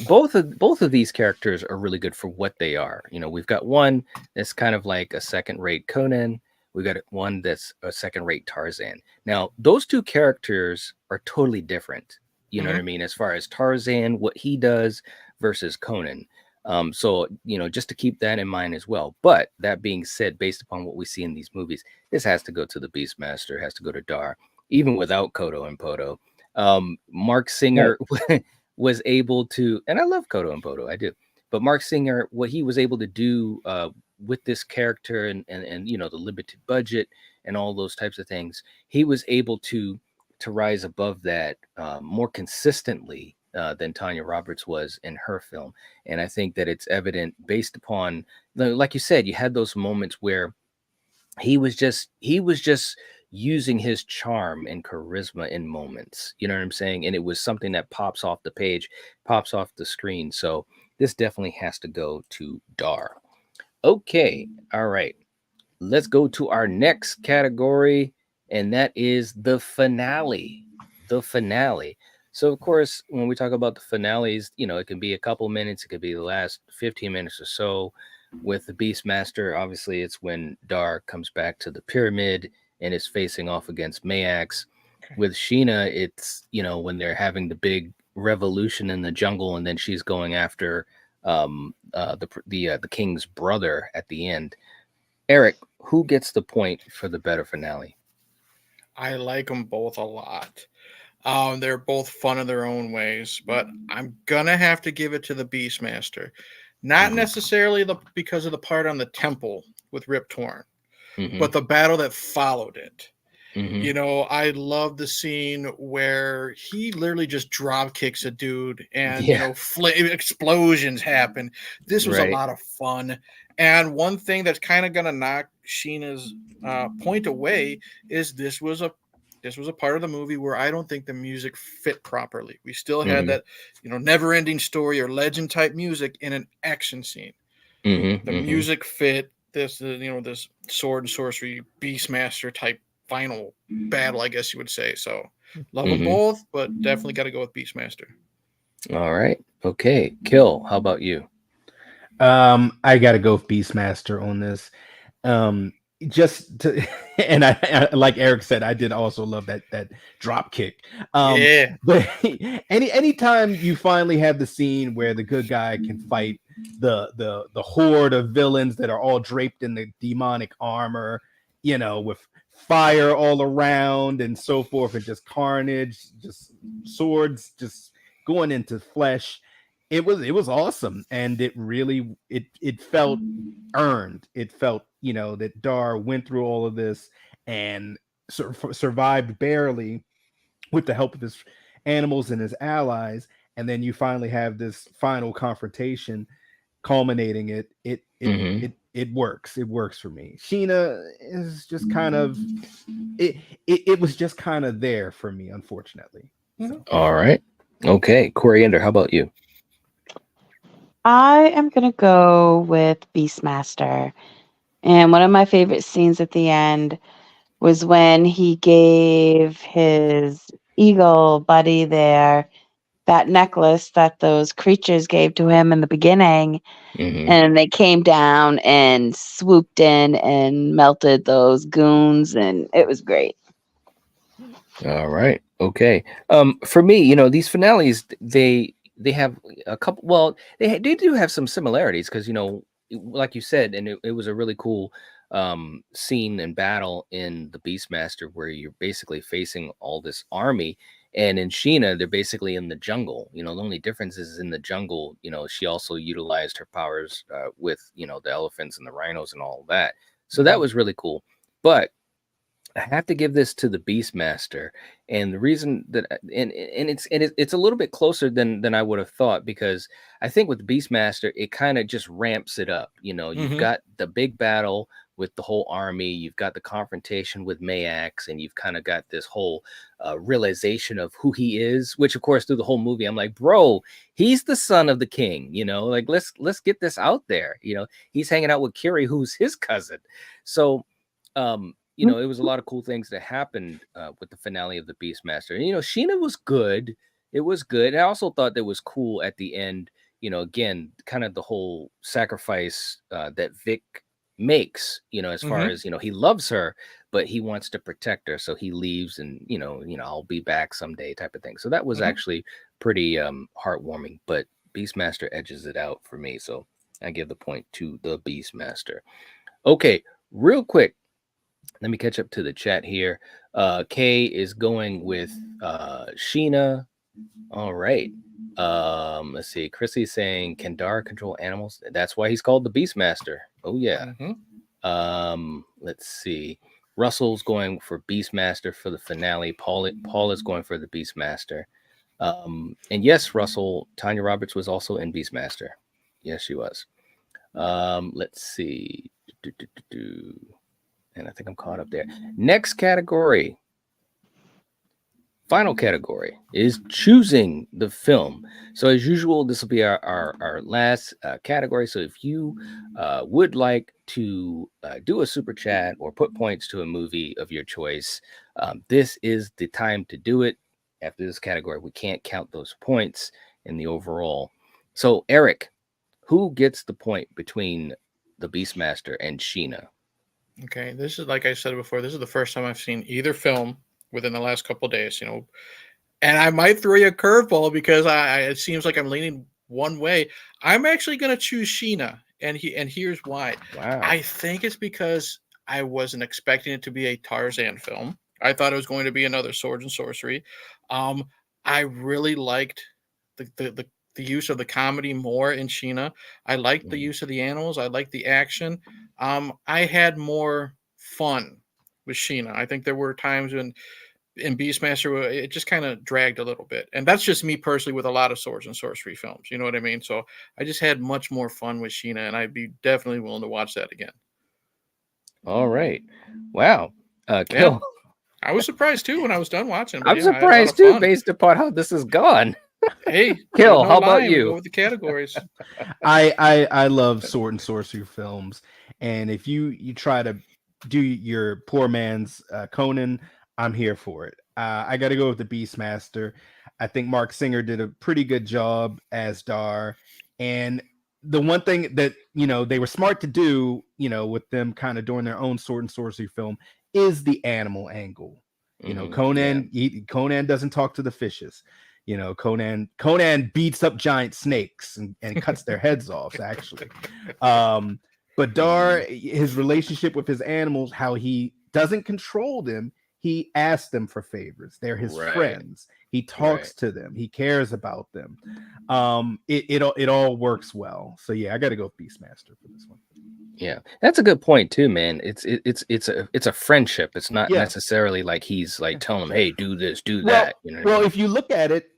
both of these characters are really good for what they are. We've got one that's kind of like a second-rate Conan. We've got one that's a second-rate Tarzan. Now, those two characters are totally different. You know what I mean? As far as Tarzan, what he does versus Conan. So, just to keep that in mind as well. But that being said, based upon what we see in these movies, this has to go to the Beastmaster, has to go to Dar, even without Kodo and Podo. Mark Singer was able to, and I love Kodo and Podo, I do, but Mark Singer, what he was able to do with this character and the limited budget and all those types of things, he was able to rise above that more consistently than Tanya Roberts was in her film. And I think that it's evident based upon, like you said, you had those moments where he was just using his charm and charisma in moments, you know what I'm saying? And it was something that pops off the page, pops off the screen. So this definitely has to go to Dar. Okay, all right, let's go to our next category, and that is the finale. The finale. So of course, when we talk about the finales, it can be a couple minutes, it could be the last 15 minutes or so. With the Beastmaster, obviously it's when Dar comes back to the pyramid and is facing off against Mayax. Okay. With Sheena, it's when they're having the big revolution in the jungle, and then she's going after the king's brother at the end. Eric, who gets the point for the better finale? I like them both a lot. They're both fun in their own ways, but I'm gonna have to give it to the Beastmaster. Not necessarily because of the part on the temple with Rip Torn, but the battle that followed it. I love the scene where he literally just drop kicks a dude and explosions happen. This was a lot of fun. And one thing that's kind of gonna knock Sheena's point away is this was a part of the movie where I don't think the music fit properly. We still had that, never-ending story or legend type music in an action scene. The music fit this, this sword and sorcery Beastmaster type final battle, I guess you would say. So love them both, but definitely got to go with Beastmaster. All right. Okay. Kill, how about you? I got to go with Beastmaster on this. Just to, and I like Eric said, I did also love that drop kick. But anytime you finally have the scene where the good guy can fight the horde of villains that are all draped in the demonic armor, with fire all around and so forth, and just carnage, just swords just going into flesh. It was awesome, and it really it felt earned. It felt that Dar went through all of this and survived barely with the help of his animals and his allies, and then you finally have this final confrontation culminating it works. It works for me. Sheena is just kind of it was just kind of there for me, unfortunately. So. All right. Okay. Coriander, how about you? I am going to go with Beastmaster. And one of my favorite scenes at the end was when he gave his eagle buddy there that necklace that those creatures gave to him in the beginning, Mhm. and they came down and swooped in and melted those goons, and it was great. All right. Okay. For me, these finales, they have a couple. Well, they do have some similarities because like you said, and it was a really cool scene and battle in the Beastmaster where you're basically facing all this army. And in Sheena, they're basically in the jungle. The only difference is in the jungle. She also utilized her powers with the elephants and the rhinos and all that. So that was really cool. But I have to give this to the Beastmaster, and the reason that it's a little bit closer than I would have thought, because I think with the Beastmaster it kind of just ramps it up. You've got the big battle with the whole army, you've got the confrontation with Mayax, and you've kind of got this whole realization of who he is. Which, of course, through the whole movie, I'm like, bro, he's the son of the king. Like let's get this out there. He's hanging out with Kiri, who's his cousin. So. It was a lot of cool things that happened with the finale of the Beastmaster. And, Sheena was good. It was good. I also thought that was cool at the end, again, kind of the whole sacrifice that Vic makes, as far as, he loves her, but he wants to protect her. So he leaves and, I'll be back someday type of thing. So that was actually pretty heartwarming, but Beastmaster edges it out for me. So I give the point to the Beastmaster. Okay, real quick. Let me catch up to the chat here. Kay is going with Sheena. All right. Let's see. Chrissy's saying, can Dar control animals? That's why he's called the Beastmaster. Oh, yeah. Let's see. Russell's going for Beastmaster for the finale. Paul is going for the Beastmaster. And yes, Russell, Tanya Roberts was also in Beastmaster. Yes, she was. Let's see. And I think I'm caught up there. Next category, final category, is choosing the film. So as usual, this will be our last category. So if you would like to do a super chat or put points to a movie of your choice, this is the time to do it. After this category, we can't count those points in the overall. So Eric, who gets the point between the Beastmaster and Sheena? Okay, this is, like I said before, this is the first time I've seen either film within the last couple of days, and I might throw you a curveball because it seems like I'm leaning one way. I'm actually going to choose Sheena, and here's why. Wow. I think it's because I wasn't expecting it to be a Tarzan film. I thought it was going to be another swords and sorcery. I really liked the use of the comedy more in Sheena. I liked the use of the animals. I liked the action. I had more fun with Sheena. I think there were times when in Beastmaster it just kind of dragged a little bit, and that's just me personally with a lot of swords and sorcery films. You know what I mean? So I just had much more fun with Sheena, and I'd be definitely willing to watch that again. All right. Wow. Kill. Yeah. I was surprised too when I was done watching. I'm surprised too, based upon how this has gone. Hey, Kill. How about you? Go with the categories. I love sword and sorcery films, and if you try to do your poor man's Conan, I'm here for it. I got to go with the Beastmaster. I think Mark Singer did a pretty good job as Dar, and the one thing that they were smart to do, with them kind of doing their own sword and sorcery film, is the animal angle. Conan doesn't talk to the fishes. Conan beats up giant snakes and cuts their heads off, actually. But Dar, his relationship with his animals, how he doesn't control them, he asks them for favors. They're his friends. He talks to them. He cares about them. It all works well. So yeah, I got to go with Beastmaster for this one. Yeah, that's a good point too, man. It's a friendship. It's not necessarily like he's like telling them, "Hey, do this, do that." If you look at it,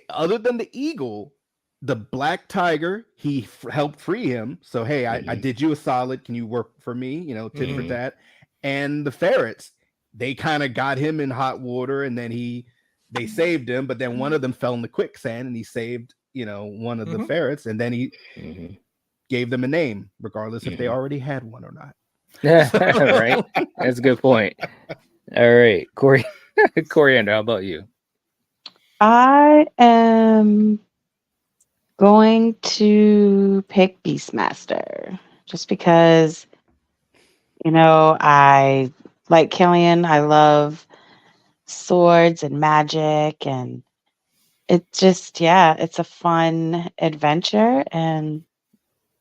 other than the eagle, the black tiger, he helped free him. So hey, I did you a solid. Can you work for me? Tit for tat. And the ferrets, they kind of got him in hot water, and then they saved him. But then one of them fell in the quicksand, and he saved one of the ferrets, and then he gave them a name, regardless if they already had one or not. Right, that's a good point. All right, Coriander, how about you? I am going to pick Beastmaster just because, I like Killian. I love swords and magic, and it just, yeah, it's a fun adventure. And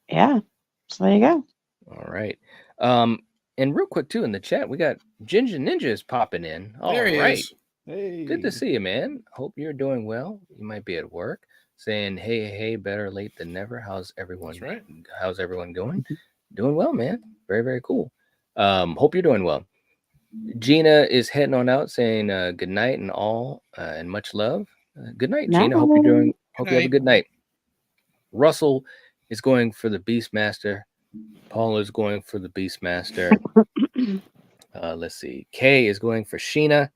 yeah, so there you go. All right. And real quick too in the chat, we got Ginger Ninja is popping in. All There he right. is. Hey. Good to see you, man. Hope you're doing well. You might be at work. Saying, hey, better late than never. How's everyone? That's right. How's everyone going? Doing well, man. Very, very cool. Hope you're doing well. Gina is heading on out, saying good night and all, and much love. Good night, Gina. Hope you're doing. Hope you have a night. good night. Russell is going for the Beastmaster. Paul is going for the Beastmaster. Let's see. Kay is going for Sheena.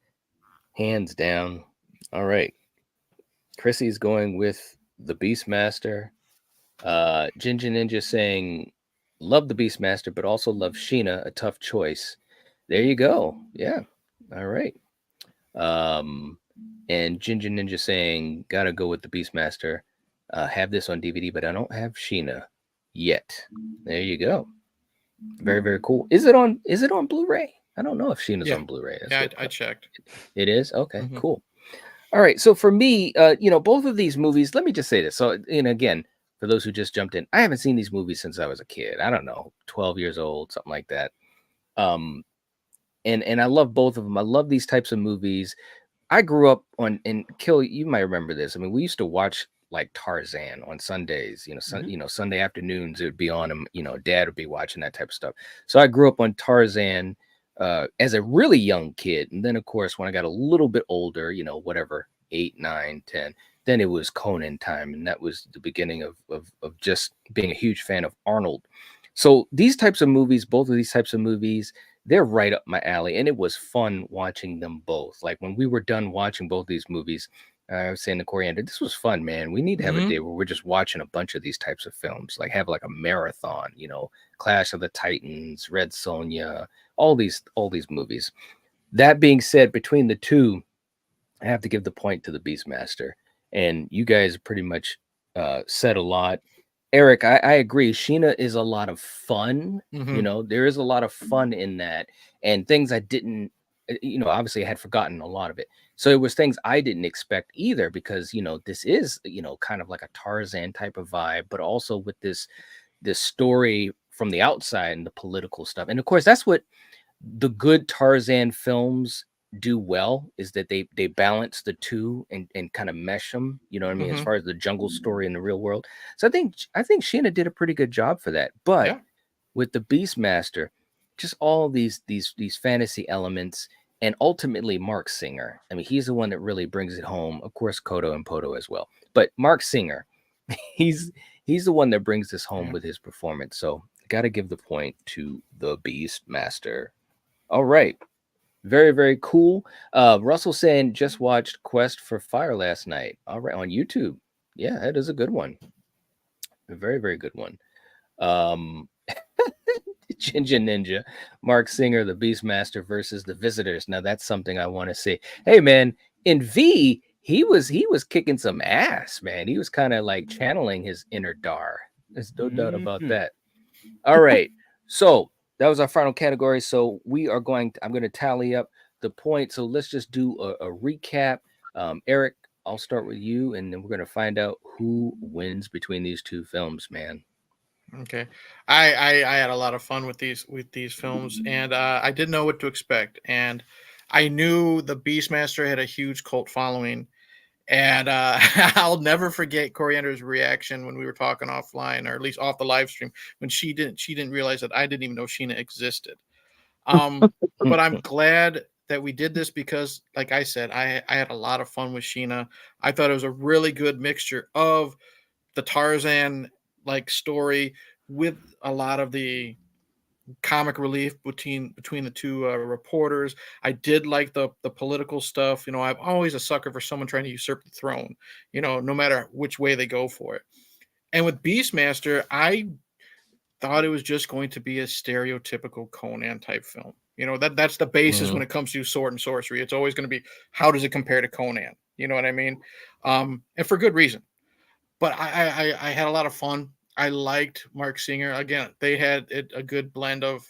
Hands down. All right. Chrissy's going with the Beastmaster. Ginger Ninja saying, love the Beastmaster, but also love Sheena. A tough choice. There you go. Yeah. All right. And Ginger Ninja saying, gotta go with the Beastmaster. Have this on DVD, but I don't have Sheena yet. There you go. Very, very cool. Is it on Blu-ray? I don't know if Sheena's on Blu-ray. Yeah, I checked. It is? Okay, Mhm. cool. All right. So for me, both of these movies, let me just say this. So, again, for those who just jumped in, I haven't seen these movies since I was a kid. I don't know, 12 years old, something like that. And I love both of them. I love these types of movies. I grew up on, and Kill, you might remember this. I mean, we used to watch like Tarzan on Sundays, Sunday afternoons, it would be on, and, Dad would be watching that type of stuff. So I grew up on Tarzan as a really young kid. And then, of course, when I got a little bit older, whatever, 8, 9, 10, then it was Conan time. And that was the beginning of just being a huge fan of Arnold. So these types of movies, both of these types of movies, they're right up my alley. And it was fun watching them both. Like when we were done watching both these movies, I was saying to Coriander, this was fun, man. We need to have a day where we're just watching a bunch of these types of films, like have like a marathon, Clash of the Titans, Red Sonja, all these movies. That being said, between the two, I have to give the point to the Beastmaster. And you guys pretty much said a lot. Eric, I agree. Sheena is a lot of fun. There is a lot of fun in that, and things I didn't, obviously I had forgotten a lot of it. So it was things I didn't expect either, because this is kind of like a Tarzan type of vibe, but also with this story from the outside and the political stuff. And of course, that's what the good Tarzan films do well, is that they balance the two and kind of mesh them, you know what I mean, as far as the jungle story in the real world. So I think Sheena did a pretty good job for that. But with the Beastmaster, just all these fantasy elements, and ultimately Mark Singer. I mean, he's the one that really brings it home. Of course, Kodo and Poto as well. But Mark Singer, he's the one that brings this home with his performance. So got to give the point to the Beastmaster. All right. Very, very cool. Russell saying just watched Quest for Fire last night. All right, on YouTube. Yeah, that is a good one. A very, very good one. Ginger Ninja, Mark Singer, the Beastmaster versus the Visitors. Now that's something I want to see. Hey man, in V, he was kicking some ass, man. He was kind of like channeling his inner Dar. There's no doubt about that. All right. So that was our final category. So I'm going to tally up the points. So let's just do a recap. Eric, I'll start with you, and then we're going to find out who wins between these two films, man. Okay, I had a lot of fun with these films, and I didn't know what to expect, and I knew the Beastmaster had a huge cult following, and I'll never forget Coriander's reaction when we were talking offline, or at least off the live stream, when she didn't realize that I didn't even know Sheena existed. But I'm glad that we did this, because, like I said, I had a lot of fun with Sheena. I thought it was a really good mixture of the Tarzan like story with a lot of the comic relief between the two reporters. I did like the political stuff. I'm always a sucker for someone trying to usurp the throne, no matter which way they go for it. And with Beastmaster, I thought it was just going to be a stereotypical Conan type film. That's the basis when it comes to sword and sorcery. It's always going to be, how does it compare to Conan? You know what I mean? And for good reason. But I had a lot of fun. I liked Mark Singer. Again, they had a good blend of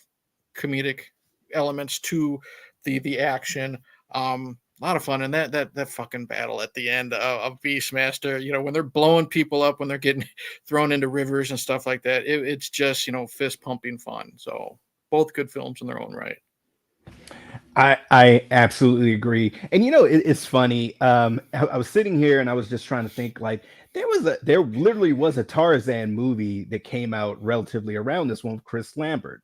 comedic elements to the action. A lot of fun, and that fucking battle at the end of Beastmaster. You know, when they're blowing people up, when they're getting thrown into rivers and stuff like that. It's just fist pumping fun. So both good films in their own right. I absolutely agree. And it's funny. I was sitting here and I was just trying to think, like, there literally was a Tarzan movie that came out relatively around this one with Christopher Lambert.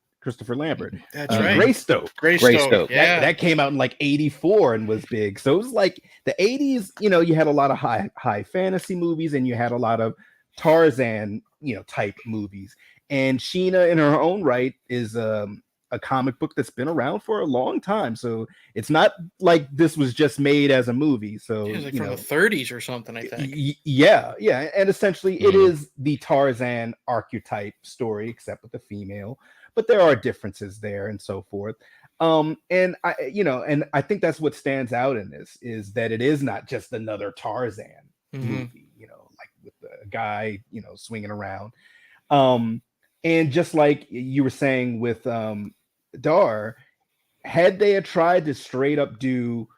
That's right. Greystoke. Yeah. That came out in like 84 and was big. So it was like the 80s, you had a lot of high fantasy movies and you had a lot of Tarzan, type movies. And Sheena in her own right is a comic book that's been around for a long time. So it's not like this was just made as a movie. So it's like from the 30s or something, I think. Yeah. And essentially it is the Tarzan archetype story, except with the female. But there are differences there and so forth. And I think that's what stands out in this is that it is not just another Tarzan movie, like with the guy, swinging around. And just like you were saying with Dar, had they tried to straight up do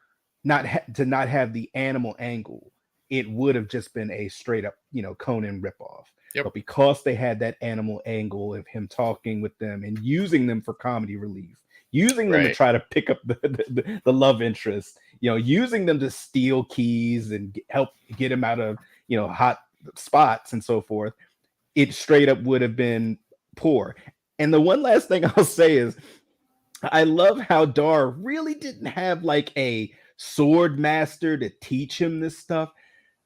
not have the animal angle, it would have just been a straight up, Conan ripoff. Yep. But because they had that animal angle of him talking with them and using them for comedy relief, using them to try to pick up the love interest, using them to steal keys and help get him out of, hot spots and so forth, it straight up would have been poor. And the one last thing I'll say is I love how Dar really didn't have like a sword master to teach him this stuff.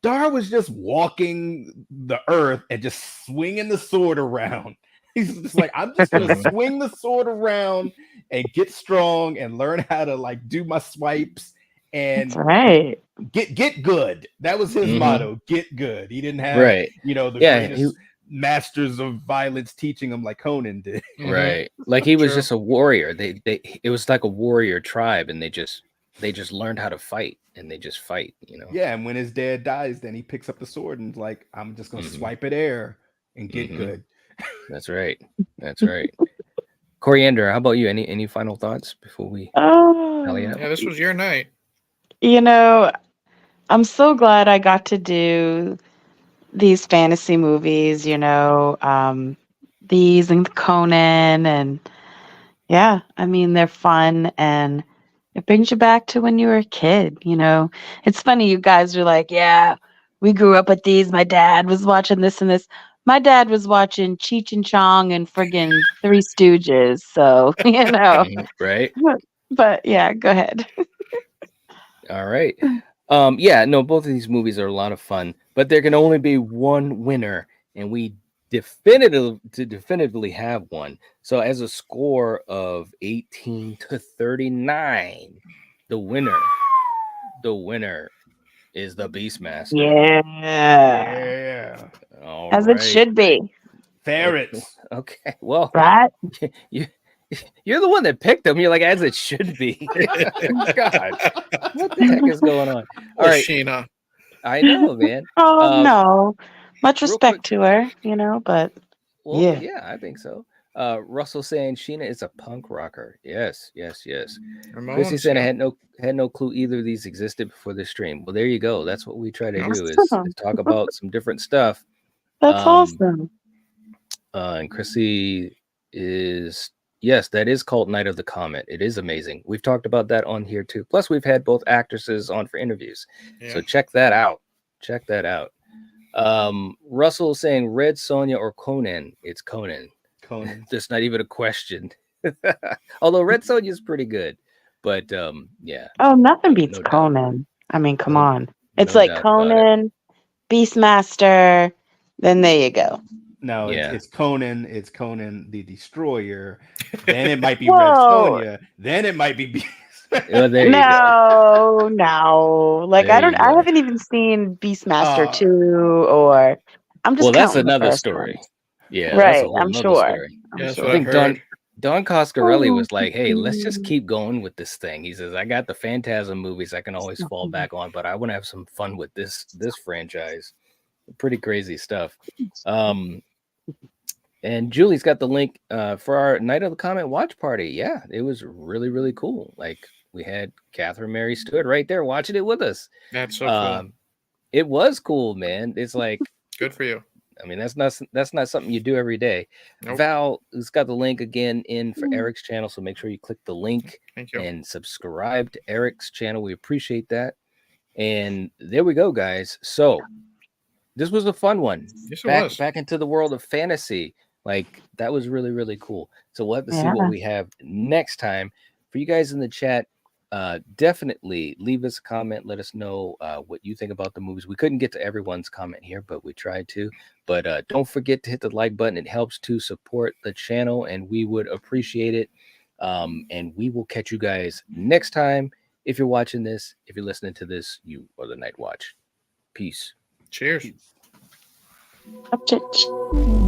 Dar was just walking the earth and just swinging the sword around. He's just like, I'm just going to swing the sword around and get strong and learn how to like do my swipes and get good. That was his motto, get good. He didn't have, the greatest masters of violence teaching him like Conan did. Right. Like he was just a warrior. It was like a warrior tribe and they just learned how to fight and they just fight, Yeah, and when his dad dies, then he picks up the sword and like, I'm just gonna swipe it air and get good. That's right. Coriander, how about you? Any final thoughts before we Yeah, this was your night. I'm so glad I got to do these fantasy movies, these and Conan, and they're fun and it brings you back to when you were a kid. It's funny, you guys are like, yeah, we grew up with these. My dad was watching this and this. My dad was watching Cheech and Chong and friggin' Three Stooges. So, right. But yeah, go ahead. All right. Both of these movies are a lot of fun, but there can only be one winner, and we definitively have one. So as a score of 18-39, the winner is the Beastmaster. Yeah. As it should be. Ferrets. Okay. Well, right? You're the one that picked them. You're like, as it should be. God, what the heck is going on? All right, Sheena. I know, man. No, much respect to her, but yeah, I think so. Russell saying Sheena is a punk rocker. Yes. Chrissy said I had no clue either of these existed before the stream. Well, there you go. That's what we try to do is talk about some different stuff. That's awesome. And Chrissy is. Yes, that is called Night of the Comet. It is amazing. We've talked about that on here too. Plus, we've had both actresses on for interviews. Yeah. So check that out. Russell saying Red Sonja or Conan. It's Conan. There's not even a question. Although Red Sonja is pretty good. But yeah. Oh, nothing beats Conan. I mean, come on. It's like Conan, Beastmaster. Then there you go. No, it's Conan. It's Conan the Destroyer. Then it might be Red Sonja. Then it might be No. Like I haven't even seen Beastmaster 2 or I'm just. Well, that's another story. Yeah, right. I'm sure. I think Don Coscarelli was like, "Hey, let's just keep going with this thing." He says, "I got the Phantasm movies I can always fall back on, but I want to have some fun with this franchise." Pretty crazy stuff. And Julie's got the link for our Night of the Comet watch party. Yeah, it was really, really cool. Like we had Catherine Mary Stewart right there watching it with us. That's so cool. It was cool, man. It's like, good for you. I mean, that's not something you do every day. Nope. Val has got the link again in for Eric's channel, so make sure you click the link Thank you. and subscribe to Eric's channel. We appreciate that. And there we go, guys. So this was a fun one. Yes, it was. Back into the world of fantasy. Like that was really, really cool. So we'll have to see what we have next time. For you guys in the chat, definitely leave us a comment. Let us know what you think about the movies. We couldn't get to everyone's comment here, but we tried to. But don't forget to hit the like button. It helps to support the channel, and we would appreciate it. And we will catch you guys next time. If you're watching this, if you're listening to this, you are the Night Watch. Peace. Cheers. Peace. Upchurch.